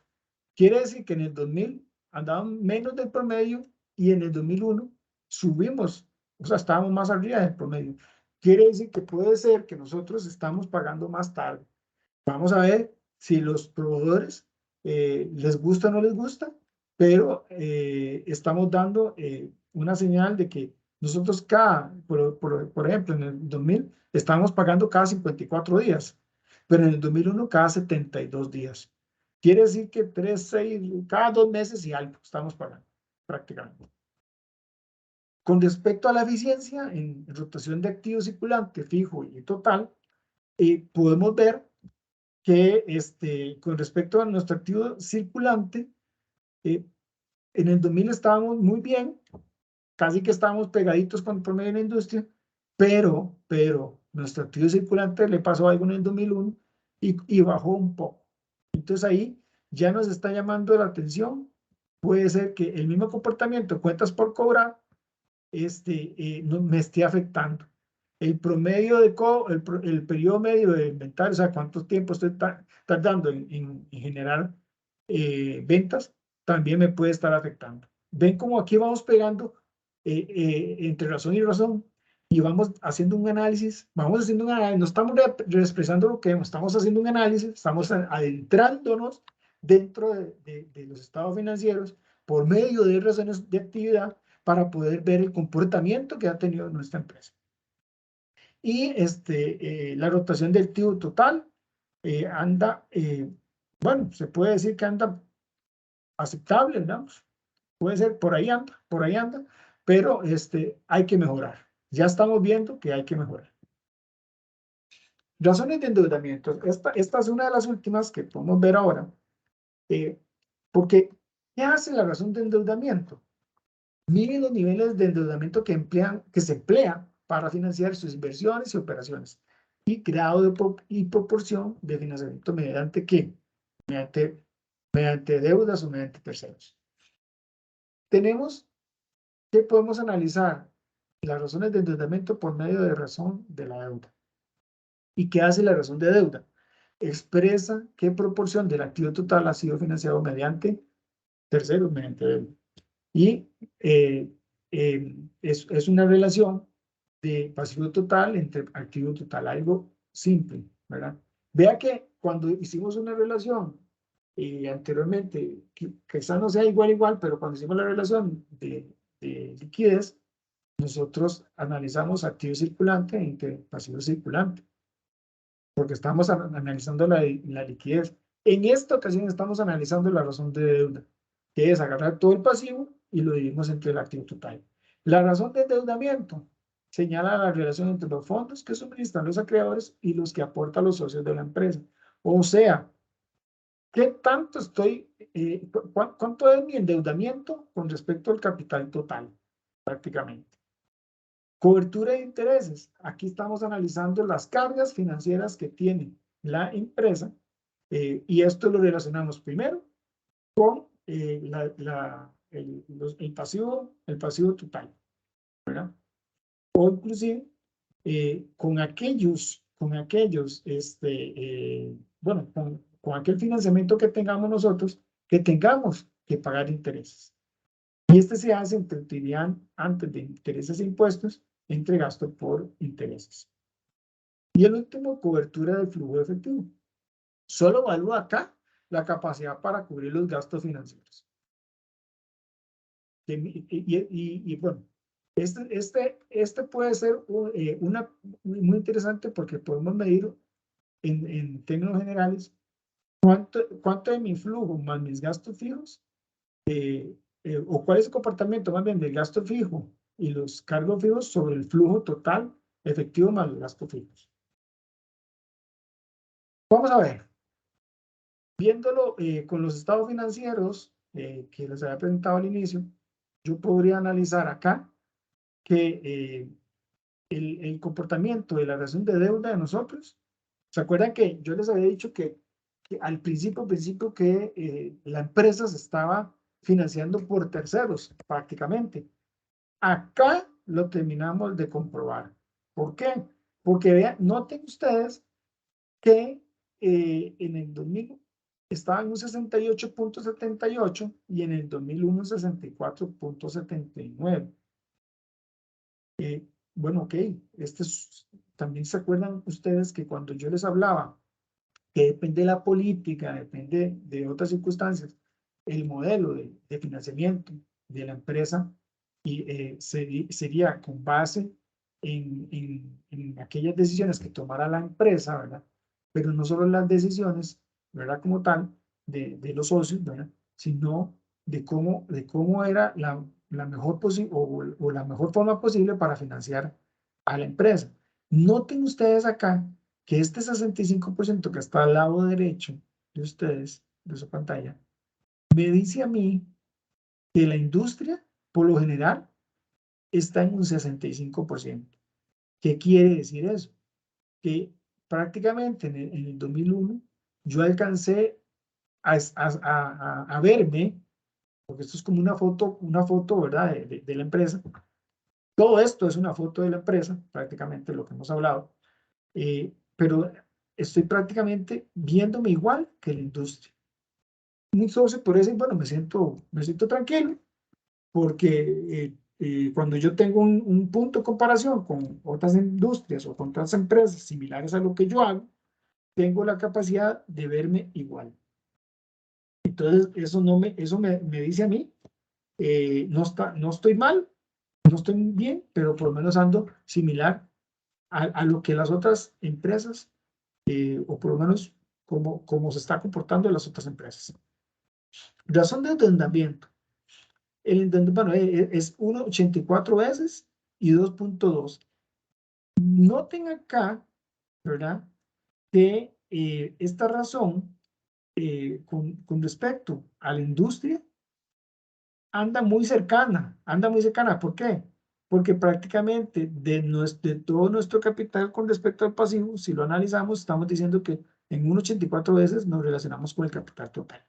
Quiere decir que en el 2000 andaban menos del promedio y en el 2001 subimos, o sea, estábamos más arriba del promedio. Quiere decir que puede ser que nosotros estamos pagando más tarde. Vamos a ver si los proveedores les gusta o no les gusta, pero estamos dando una señal de que nosotros por ejemplo, en el 2000 estábamos pagando cada 54 días, pero en el 2001 cada 72 días. Quiere decir que cada 2 meses y algo estamos pagando, prácticamente. Con respecto a la eficiencia en rotación de activo circulante, fijo y total, podemos ver que con respecto a nuestro activo circulante, en el 2000 estábamos muy bien, casi que estábamos pegaditos con el promedio de la industria, pero nuestro activo circulante le pasó algo en el 2001 y bajó un poco. Entonces ahí ya nos está llamando la atención. Puede ser que el mismo comportamiento de cuentas por cobrar me esté afectando. El promedio el periodo medio de inventario, o sea, cuánto tiempo estoy tardando en generar ventas, también me puede estar afectando. Ven como aquí vamos pegando entre razón y razón y vamos haciendo un análisis, no estamos expresando lo que vemos, estamos haciendo un análisis, estamos adentrándonos dentro de los estados financieros por medio de razones de actividad para poder ver el comportamiento que ha tenido nuestra empresa. Y la rotación del activo total anda, bueno, se puede decir que anda aceptable, digamos. Puede ser, por ahí anda, pero hay que mejorar. Ya estamos viendo que hay que mejorar. Razones de endeudamiento. Esta es una de las últimas que podemos ver ahora. Porque, ¿qué hace la razón de endeudamiento? Mide los niveles de endeudamiento que se emplea para financiar sus inversiones y operaciones y grado y proporción de financiamiento mediante mediante deudas o mediante terceros. Tenemos que podemos analizar las razones de endeudamiento por medio de razón de la deuda. ¿Y qué hace la razón de deuda? Expresa qué proporción del activo total ha sido financiado mediante terceros, mediante deuda. Y es una relación de pasivo total entre activo total, algo simple, ¿verdad? Vea que cuando hicimos una relación anteriormente, quizá no sea igual, pero cuando hicimos la relación de liquidez, nosotros analizamos activo circulante entre pasivo circulante, porque estamos analizando la liquidez. En esta ocasión estamos analizando la razón de deuda, que es agarrar todo el pasivo y lo dividimos entre el activo total. La razón de endeudamiento señala la relación entre los fondos que suministran los acreedores y los que aportan los socios de la empresa. O sea, ¿qué tanto cuánto es mi endeudamiento con respecto al capital total? Prácticamente. Cobertura de intereses. Aquí estamos analizando las cargas financieras que tiene la empresa y esto lo relacionamos primero con el pasivo total, ¿verdad? O inclusive con aquellos, bueno, con aquel financiamiento que tengamos nosotros, que tengamos que pagar intereses. Y este se hace entre utilidad antes de intereses e impuestos, entre gasto por intereses. Y el último, cobertura del flujo de efectivo. Solo evalúa acá la capacidad para cubrir los gastos financieros. Y bueno, este puede ser muy interesante porque podemos medir en términos generales cuánto de mi flujo más mis gastos fijos o cuál es el comportamiento más bien del gasto fijo y los cargos fijos sobre el flujo total efectivo más los gastos fijos. Vamos a ver, viéndolo con los estados financieros que les había presentado al inicio, yo podría analizar acá que el comportamiento de la relación de deuda de nosotros, ¿se acuerdan que yo les había dicho que al principio que la empresa se estaba financiando por terceros prácticamente? Acá lo terminamos de comprobar. ¿Por qué? Porque vean, noten ustedes que en el 2000 estaba en un 68.78 y en el 2001 64.79. Bueno, ok, también se acuerdan ustedes que cuando yo les hablaba que depende de la política, depende de otras circunstancias, el modelo de financiamiento de la empresa y sería con base en aquellas decisiones que tomara la empresa, ¿verdad? Pero no solo las decisiones, ¿verdad? Como tal, de los socios, ¿verdad? Sino de cómo era la mejor o la mejor forma posible para financiar a la empresa. Noten ustedes acá que este 65% que está al lado derecho de ustedes, de su pantalla, me dice a mí que la industria, por lo general, está en un 65%. ¿Qué quiere decir eso? Que prácticamente en el 2001 yo alcancé a verme, porque esto es como una foto, ¿verdad? De la empresa. Todo esto es una foto de la empresa, prácticamente lo que hemos hablado, pero estoy prácticamente viéndome igual que la industria. Un socio por eso, bueno, me siento tranquilo, porque cuando yo tengo un punto de comparación con otras industrias o con otras empresas similares a lo que yo hago, tengo la capacidad de verme igual. Entonces, eso me dice a mí, no estoy mal, no estoy bien, pero por lo menos ando similar a lo que las otras empresas, o por lo menos como se está comportando las otras empresas. Razón de endeudamiento. El endeudamiento, bueno, es 1,84 veces y 2.2. Noten acá, ¿verdad? Que esta razón con respecto a la industria anda muy cercana. ¿Por qué? Porque prácticamente de todo nuestro capital con respecto al pasivo, si lo analizamos, estamos diciendo que en 1,84 veces nos relacionamos con el capital total.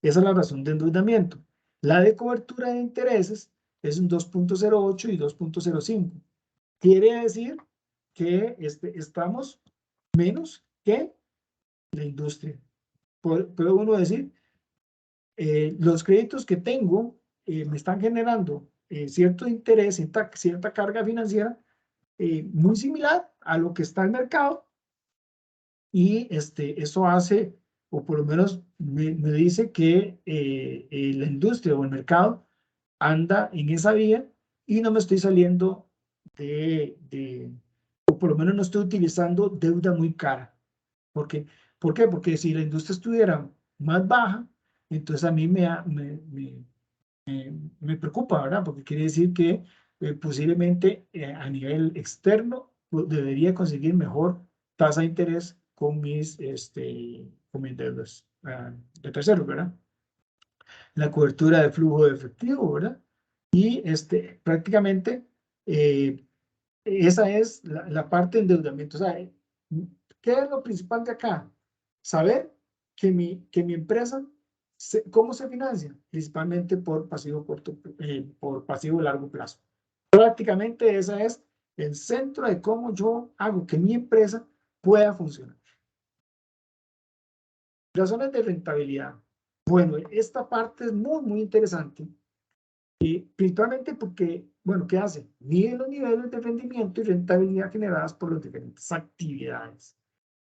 Esa es la razón de endeudamiento. La de cobertura de intereses es un 2.08 y 2.05. Quiere decir que estamos menos que la industria. Puede uno decir, los créditos que tengo me están generando cierto interés, cierta carga financiera muy similar a lo que está en el mercado, y eso hace, o por lo menos me dice que la industria o el mercado anda en esa vía y no me estoy saliendo o por lo menos no estoy utilizando deuda muy cara. ¿Por qué? Porque si la industria estuviera más baja, entonces a mí me preocupa, ¿verdad? Porque quiere decir que posiblemente a nivel externo debería conseguir mejor tasa de interés con mis deudas de terceros, ¿verdad? La cobertura de flujo de efectivo, ¿verdad? Y prácticamente eh, esa es la parte de endeudamiento. O sea, ¿qué es lo principal de acá? Saber que mi empresa, ¿cómo se financia? Principalmente por por pasivo a largo plazo. Prácticamente ese es el centro de cómo yo hago que mi empresa pueda funcionar. Razones de rentabilidad. Bueno, esta parte es muy, muy interesante. Principalmente porque, bueno, ¿qué hace? Mide los niveles de rendimiento y rentabilidad generadas por las diferentes actividades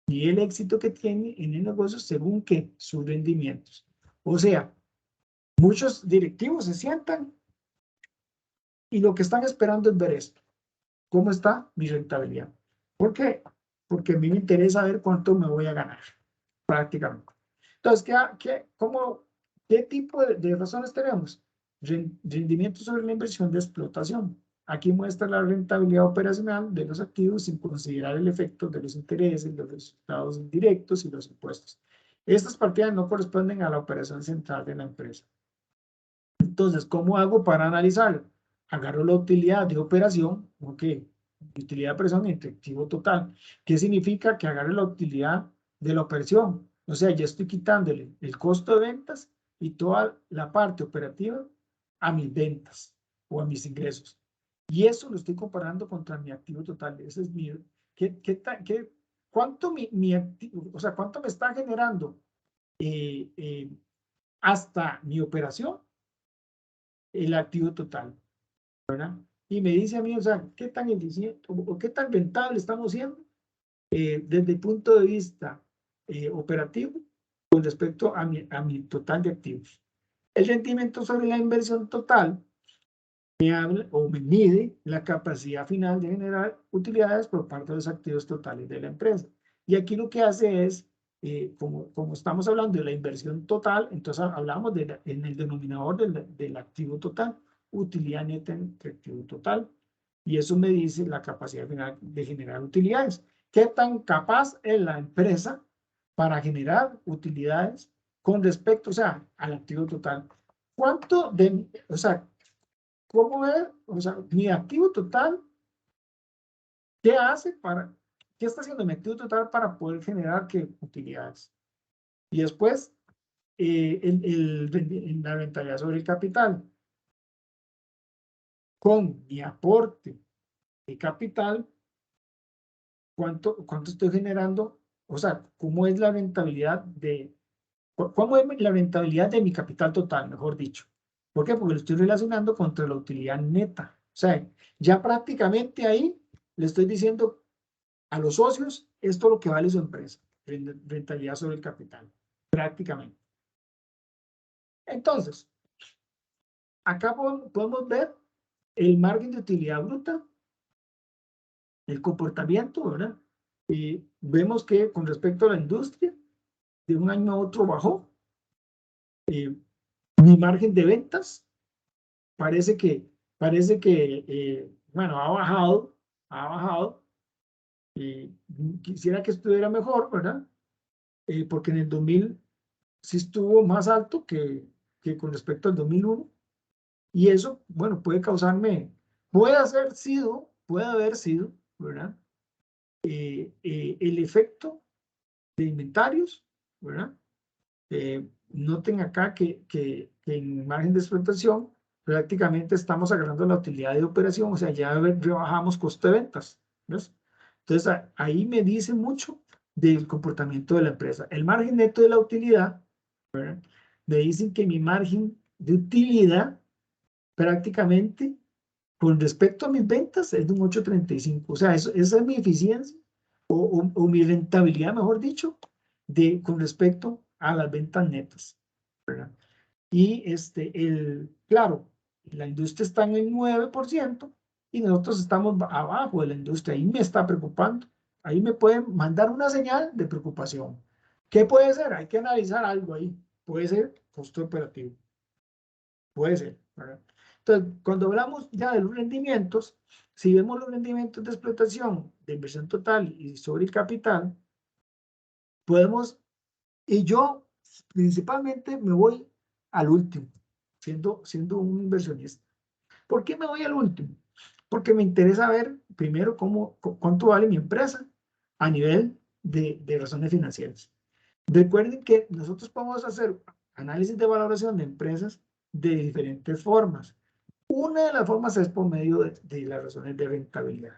y el éxito que tiene en el negocio según que sus rendimientos. O sea, muchos directivos se sientan y lo que están esperando es ver esto. ¿Cómo está mi rentabilidad? ¿Por qué? Porque a mí me interesa ver cuánto me voy a ganar, prácticamente. Entonces, ¿qué tipo de razones tenemos? Rendimiento sobre la inversión de explotación. Aquí muestra la rentabilidad operacional de los activos sin considerar el efecto de los intereses, los resultados indirectos y los impuestos. Estas partidas no corresponden a la operación central de la empresa. Entonces, ¿cómo hago para analizarlo? Agarro la utilidad de operación, ok, utilidad de operación entre activo total. ¿Qué significa? Que agarre la utilidad de la operación. O sea, ya estoy quitándole el costo de ventas y toda la parte operativa a mis ventas o a mis ingresos. Y eso lo estoy comparando contra mi activo total. Ese es mi, ¿cuánto mi activo, o sea, cuánto me está generando hasta mi operación el activo total, ¿verdad? Y me dice a mí, o sea, ¿qué tan eficiente o qué tan rentable estamos siendo desde el punto de vista operativo con respecto a mi total de activos? El rendimiento sobre la inversión total me habla o me mide la capacidad final de generar utilidades por parte de los activos totales de la empresa. Y aquí lo que hace es, como estamos hablando de la inversión total, entonces hablamos en el denominador del activo total, utilidad neta entre activo total. Y eso me dice la capacidad final de generar utilidades. ¿Qué tan capaz es la empresa para generar utilidades con respecto, o sea, al activo total? ¿Cuánto de, o sea, cómo es, o sea, mi activo total, qué hace qué está haciendo mi activo total para poder generar utilidades? Y después, la rentabilidad sobre el capital. Con mi aporte de capital, ¿cuánto estoy generando? O sea, ¿cómo es la rentabilidad cómo es la rentabilidad de mi capital total, mejor dicho? ¿Por qué? Porque lo estoy relacionando contra la utilidad neta. O sea, ya prácticamente ahí le estoy diciendo a los socios, esto es lo que vale su empresa, rentabilidad sobre el capital, prácticamente. Entonces, acá podemos ver el margen de utilidad bruta, el comportamiento, ¿verdad? Y vemos que con respecto a la industria, de un año a otro bajó. Mi margen de ventas parece que bueno, ha bajado. Quisiera que estuviera mejor, ¿verdad? Porque en el 2000 sí estuvo más alto que con respecto al 2001. Y eso, bueno, puede haber sido, ¿verdad? El efecto de inventarios, ¿verdad? noten acá que en margen de explotación prácticamente estamos agarrando la utilidad de operación, o sea, ya rebajamos costo de ventas, ¿ves? Entonces, ahí me dice mucho del comportamiento de la empresa. El margen neto de la utilidad, ¿verdad? Me dicen que mi margen de utilidad prácticamente con respecto a mis ventas es de un 8,35. O sea, esa es mi eficiencia o mi rentabilidad, mejor dicho, con respecto a las ventas netas, ¿verdad? Y claro, la industria está en el 9% y nosotros estamos abajo de la industria. Ahí me está preocupando. Ahí me pueden mandar una señal de preocupación. ¿Qué puede ser? Hay que analizar algo ahí. Puede ser costo operativo. Puede ser, ¿verdad? Entonces, cuando hablamos ya de los rendimientos, si vemos los rendimientos de explotación, de inversión total y sobre el capital, podemos, y yo principalmente me voy al último, siendo un inversionista. ¿Por qué me voy al último? Porque me interesa ver primero cuánto vale mi empresa a nivel de razones financieras. Recuerden que nosotros podemos hacer análisis de valoración de empresas de diferentes formas. Una de las formas es por medio de las razones de rentabilidad.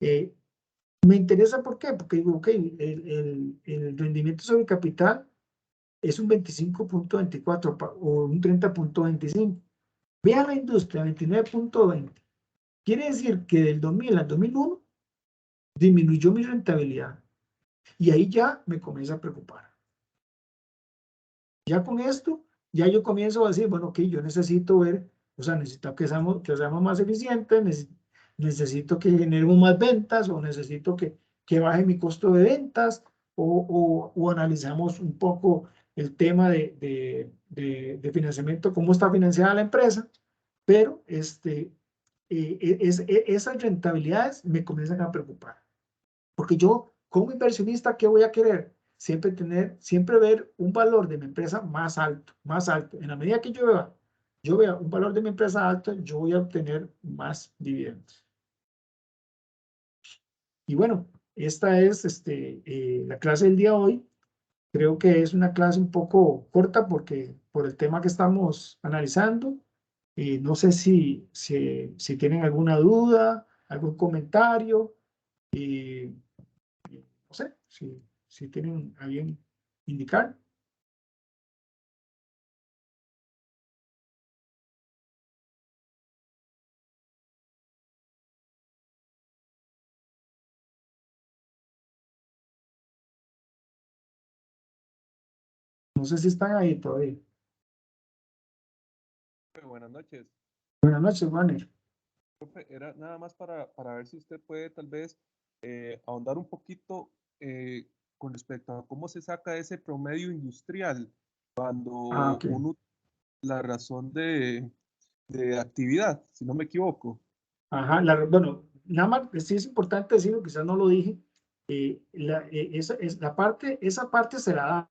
Me interesa, ¿por qué? Porque digo, ok, el rendimiento sobre capital es un 25,24 o un 30,25. Vean la industria, 29,20. Quiere decir que del 2000 al 2001 disminuyó mi rentabilidad. Y ahí ya me comienza a preocupar. Ya con esto, ya yo comienzo a decir, bueno, ok, yo necesito ver, o sea, necesito que seamos más eficientes, necesito que generemos más ventas o necesito que baje mi costo de ventas o analizamos un poco el tema de financiamiento, cómo está financiada la empresa, pero esas rentabilidades me comienzan a preocupar. Porque yo, como inversionista, ¿qué voy a querer? Siempre ver un valor de mi empresa más alto, más alto. En la medida que yo vea un valor de mi empresa alto, yo voy a obtener más dividendos. Y bueno, esta es la clase del día de hoy. Creo que es una clase un poco corta por el tema que estamos analizando. No sé si tienen alguna duda, algún comentario. No sé si tienen a bien indicar. No sé si están ahí todavía. Buenas noches. Buenas noches, Warner. Profe, era nada más para ver si usted puede tal vez ahondar un poquito con respecto a cómo se saca ese promedio industrial cuando Ok. uno, la razón de actividad, si no me equivoco. Ajá, bueno, nada más, sí es importante decirlo, quizás no lo dije. Esa parte se la da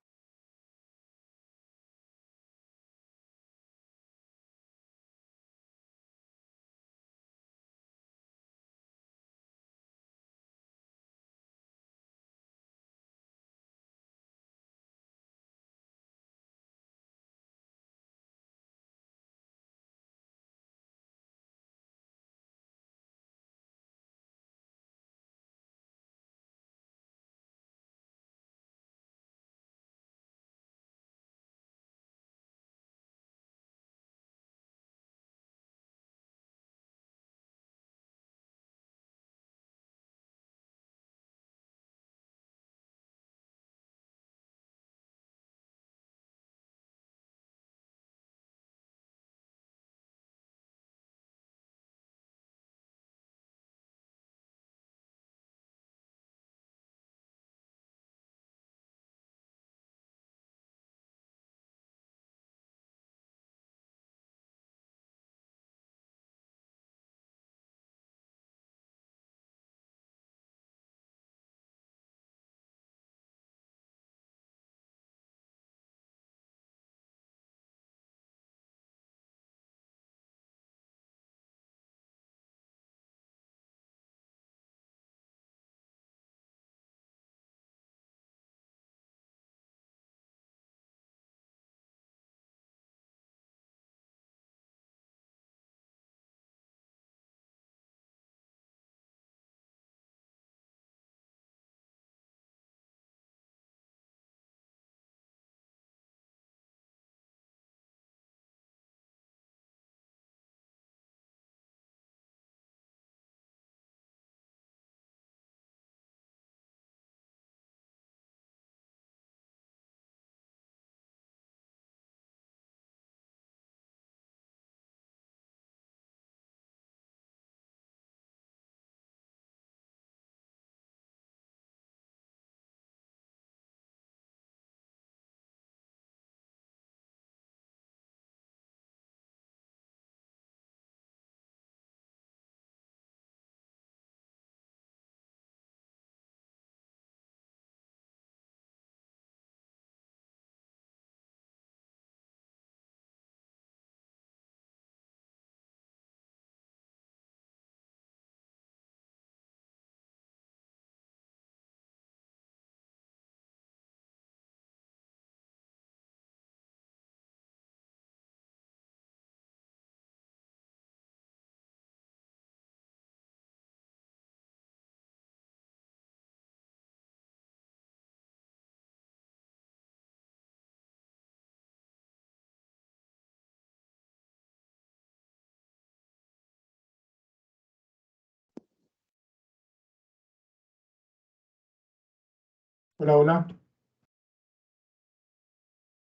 Hola, hola.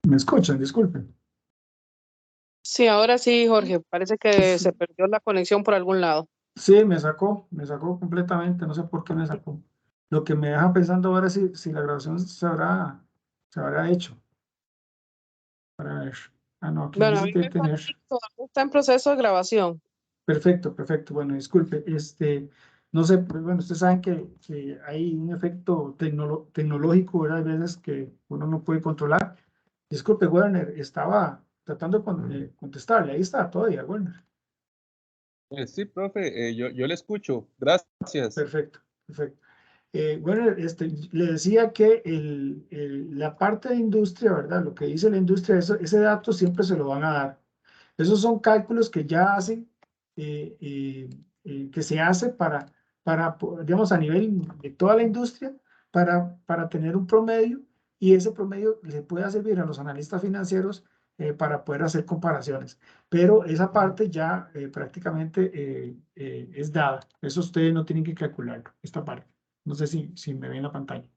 ¿Me escuchan? Disculpen. Sí, ahora sí, Jorge. Parece que se perdió la conexión por algún lado. Sí, me sacó completamente, no sé por qué me sacó. Lo que me deja pensando ahora es si la grabación se habrá hecho. Para ver. Ah, no, aquí Bueno, a dice mí que me sale tener. que todavía está en proceso de grabación. Perfecto, perfecto. Bueno, disculpe, no sé, pues, bueno, ustedes saben que hay un efecto tecnológico, ¿verdad? Hay veces que uno no puede controlar. Disculpe, Werner, estaba tratando de contestarle. Ahí está todavía, Werner. Sí, profe, yo le escucho. Gracias. Perfecto, perfecto. Bueno, le decía que la parte de industria, ¿verdad? Lo que dice la industria, ese dato siempre se lo van a dar. Esos son cálculos que ya hacen, que se hace digamos, a nivel de toda la industria, para tener un promedio, y ese promedio le puede servir a los analistas financieros para poder hacer comparaciones. Pero esa parte ya prácticamente es dada. Eso ustedes no tienen que calcularlo, esta parte. No sé si me ven en la pantalla.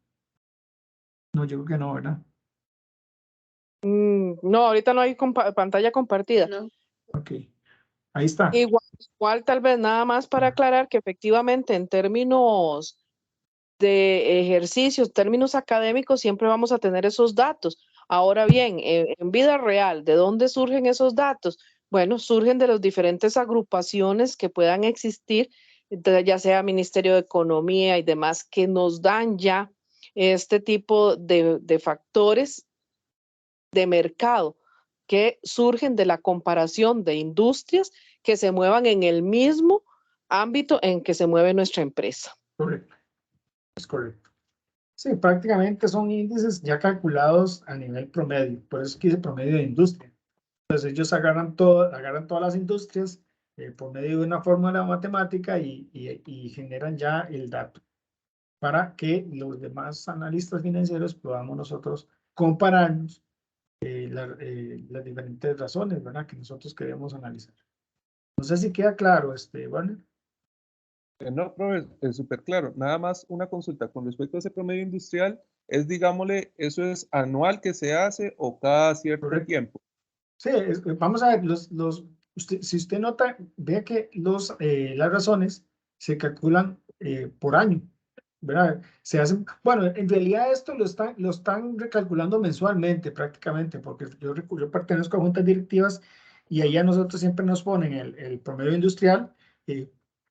No, yo creo que no, ¿verdad? No, ahorita no hay pantalla compartida. No. Ok, ahí está. Igual tal vez nada más para aclarar que efectivamente en términos de ejercicios, términos académicos, siempre vamos a tener esos datos. Ahora bien, en vida real, ¿de dónde surgen esos datos? Bueno, surgen de las diferentes agrupaciones que puedan existir, ya sea Ministerio de Economía y demás, que nos dan ya este tipo de factores de mercado que surgen de la comparación de industrias que se muevan en el mismo ámbito en que se mueve nuestra empresa. Correcto, es correcto. Sí, prácticamente son índices ya calculados a nivel promedio, por eso es que dice promedio de industria. Entonces ellos agarran todas las industrias por medio de una fórmula matemática y generan ya el dato para que los demás analistas financieros podamos nosotros compararnos las diferentes razones, ¿verdad? Que nosotros queremos analizar. No sé si queda claro, Warner. No, profe, es súper claro. Nada más una consulta con respecto a ese promedio industrial, es, digámosle, ¿eso es anual que se hace o cada cierto Correcto. tiempo? Sí, vamos a ver, si usted nota, vea que las razones se calculan por año, ¿verdad? Se hacen, bueno, en realidad esto lo están recalculando mensualmente prácticamente, porque yo pertenezco a juntas directivas y allá nosotros siempre nos ponen el promedio industrial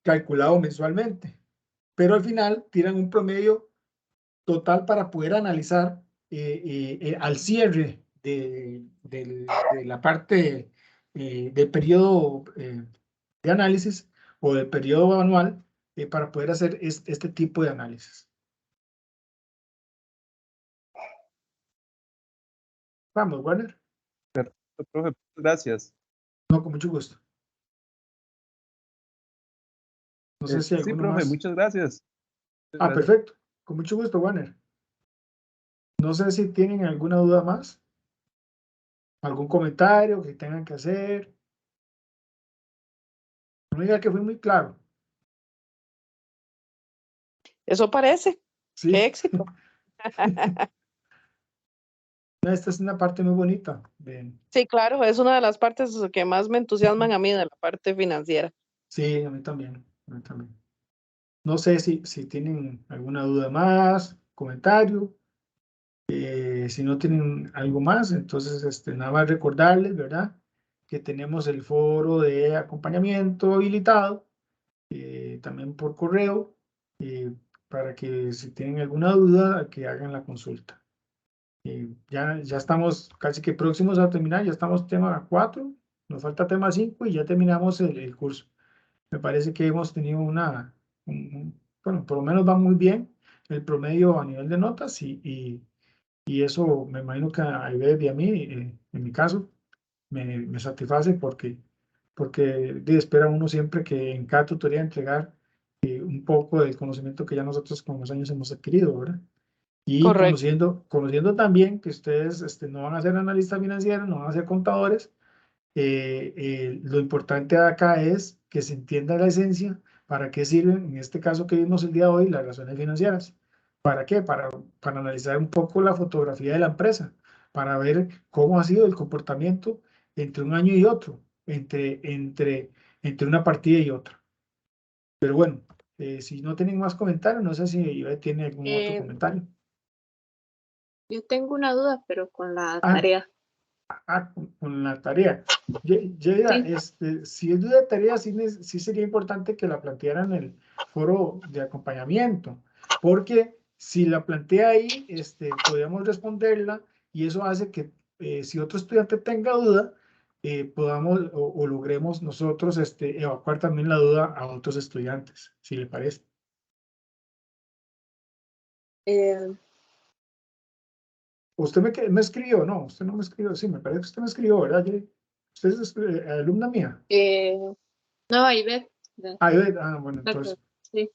calculado mensualmente, pero al final tiran un promedio total para poder analizar al cierre de la parte del periodo de análisis o del periodo anual para poder hacer este tipo de análisis. Vamos, Warner. Perfecto, profe, gracias. No, con mucho gusto. No sé si Sí, alguno profe, más. muchas gracias. Muchas Ah, gracias. perfecto. Con mucho gusto, Warner. No sé si tienen alguna duda más, algún comentario que tengan que hacer. No me diga que fui muy claro. Eso parece. Sí. ¡Qué éxito! Esta es una parte muy bonita Sí, claro, es una de las partes que más me entusiasman a mí de la parte financiera. Sí, a mí también, a mí también. No sé si tienen alguna duda más, comentario. Si no tienen algo más, entonces nada más recordarles, ¿verdad? Que tenemos el foro de acompañamiento habilitado, también por correo, para que si tienen alguna duda, que hagan la consulta. Ya estamos casi que próximos a terminar, ya estamos tema 4, nos falta tema 5 y ya terminamos el curso. Me parece que hemos tenido bueno, por lo menos va muy bien el promedio a nivel de notas y eso me imagino que a Ivette y a mí, en mi caso, me satisface porque espera uno siempre que en cada tutoría entregar un poco del conocimiento que ya nosotros con los años hemos adquirido, ¿verdad? Y Correcto. conociendo también que ustedes no van a ser analistas financieros, no van a ser contadores, lo importante acá es que se entienda la esencia, para qué sirven, en este caso que vimos el día de hoy, las razones financieras. ¿Para qué? Para analizar un poco la fotografía de la empresa, para ver cómo ha sido el comportamiento entre un año y otro, entre una partida y otra. Pero bueno, si no tienen más comentarios, no sé si Ivette tiene algún otro comentario. Yo tengo una duda, pero con la Ah, tarea. con la tarea. Yeida, si es duda de tarea, sí sería importante que la plantearan en el foro de acompañamiento, porque si la plantea ahí, podríamos responderla y eso hace que si otro estudiante tenga duda, podamos o logremos nosotros evacuar también la duda a otros estudiantes, si le parece. Usted me escribió, no, usted no me escribió, sí, me parece que usted me escribió, ¿verdad, Jay? Usted es alumna mía. No, Ivette. Bueno, entonces. Sí.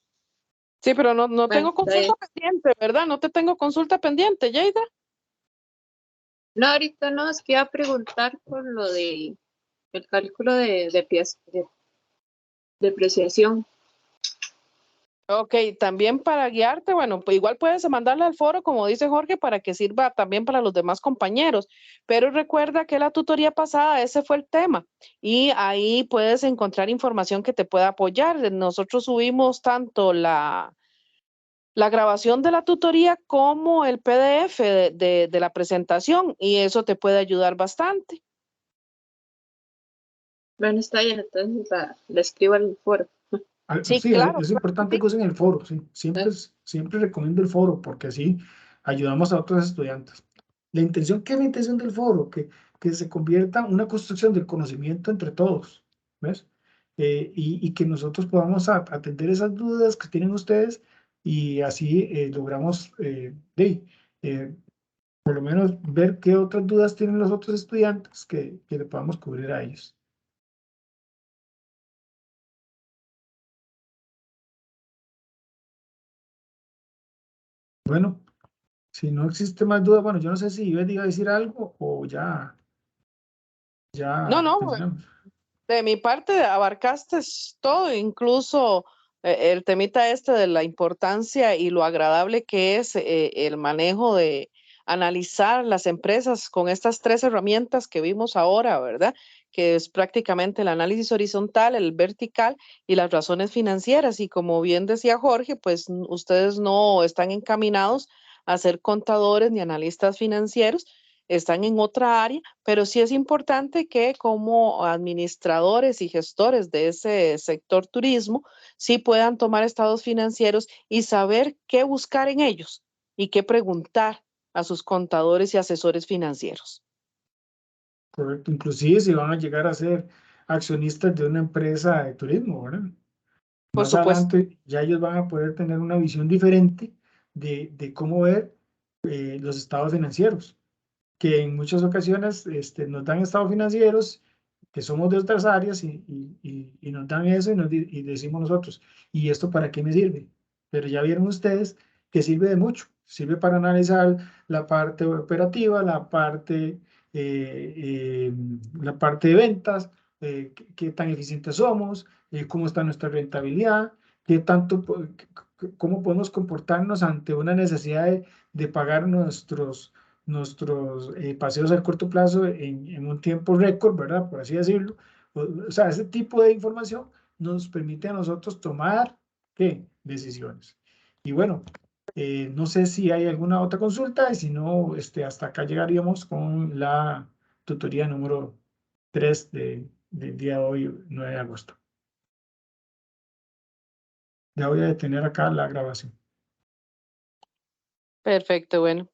Sí, pero no Bueno, tengo consulta pendiente, ¿verdad? No te tengo consulta pendiente, Yeida. no, ahorita no, es que iba a preguntar por lo de el cálculo de depreciación. Ok, también para guiarte, bueno, pues igual puedes mandarle al foro, como dice Jorge, para que sirva también para los demás compañeros, pero recuerda que la tutoría pasada, ese fue el tema, y ahí puedes encontrar información que te pueda apoyar. Nosotros subimos tanto la grabación de la tutoría como el PDF de la presentación, y eso te puede ayudar bastante. Bueno, está bien, entonces la escribo al foro. Sí, Sí, claro, es claro importante que que usen el foro, sí. Siempre recomiendo el foro porque así ayudamos a otros estudiantes. ¿Qué es la intención del foro? Que se convierta en una construcción del conocimiento entre todos, ¿ves? Y que nosotros podamos atender esas dudas que tienen ustedes y así logramos, por lo menos, ver qué otras dudas tienen los otros estudiantes que le podamos cubrir a ellos. Bueno. Si no existe más duda, bueno, yo no sé si Ivette iba a decir algo o ya No, terminamos. de mi parte abarcaste todo, incluso el temita de la importancia y lo agradable que es el manejo de analizar las empresas con estas tres herramientas que vimos ahora, ¿verdad? Que es prácticamente el análisis horizontal, el vertical y las razones financieras. Y como bien decía Jorge, pues ustedes no están encaminados a ser contadores ni analistas financieros, están en otra área, pero sí es importante que como administradores y gestores de ese sector turismo, sí puedan tomar estados financieros y saber qué buscar en ellos y qué preguntar a sus contadores y asesores financieros. Correcto, inclusive si van a llegar a ser accionistas de una empresa de turismo, ¿verdad? Por Más supuesto. adelante ya ellos van a poder tener una visión diferente de cómo ver los estados financieros, que en muchas ocasiones nos dan estados financieros que somos de otras áreas y nos dan eso y decimos nosotros, ¿y esto para qué me sirve? Pero ya vieron ustedes que sirve de mucho, sirve para analizar la parte operativa, la parte de ventas, qué tan eficientes somos, cómo está nuestra rentabilidad, cómo podemos comportarnos ante una necesidad de pagar nuestros paseos a corto plazo en un tiempo récord, ¿verdad? Por así decirlo. O sea, ese tipo de información nos permite a nosotros tomar, ¿qué? Decisiones. Y bueno, no sé si hay alguna otra consulta y si no, hasta acá llegaríamos con la tutoría número 3 del día de hoy, 9 de agosto. Ya voy a detener acá la grabación. Perfecto, bueno.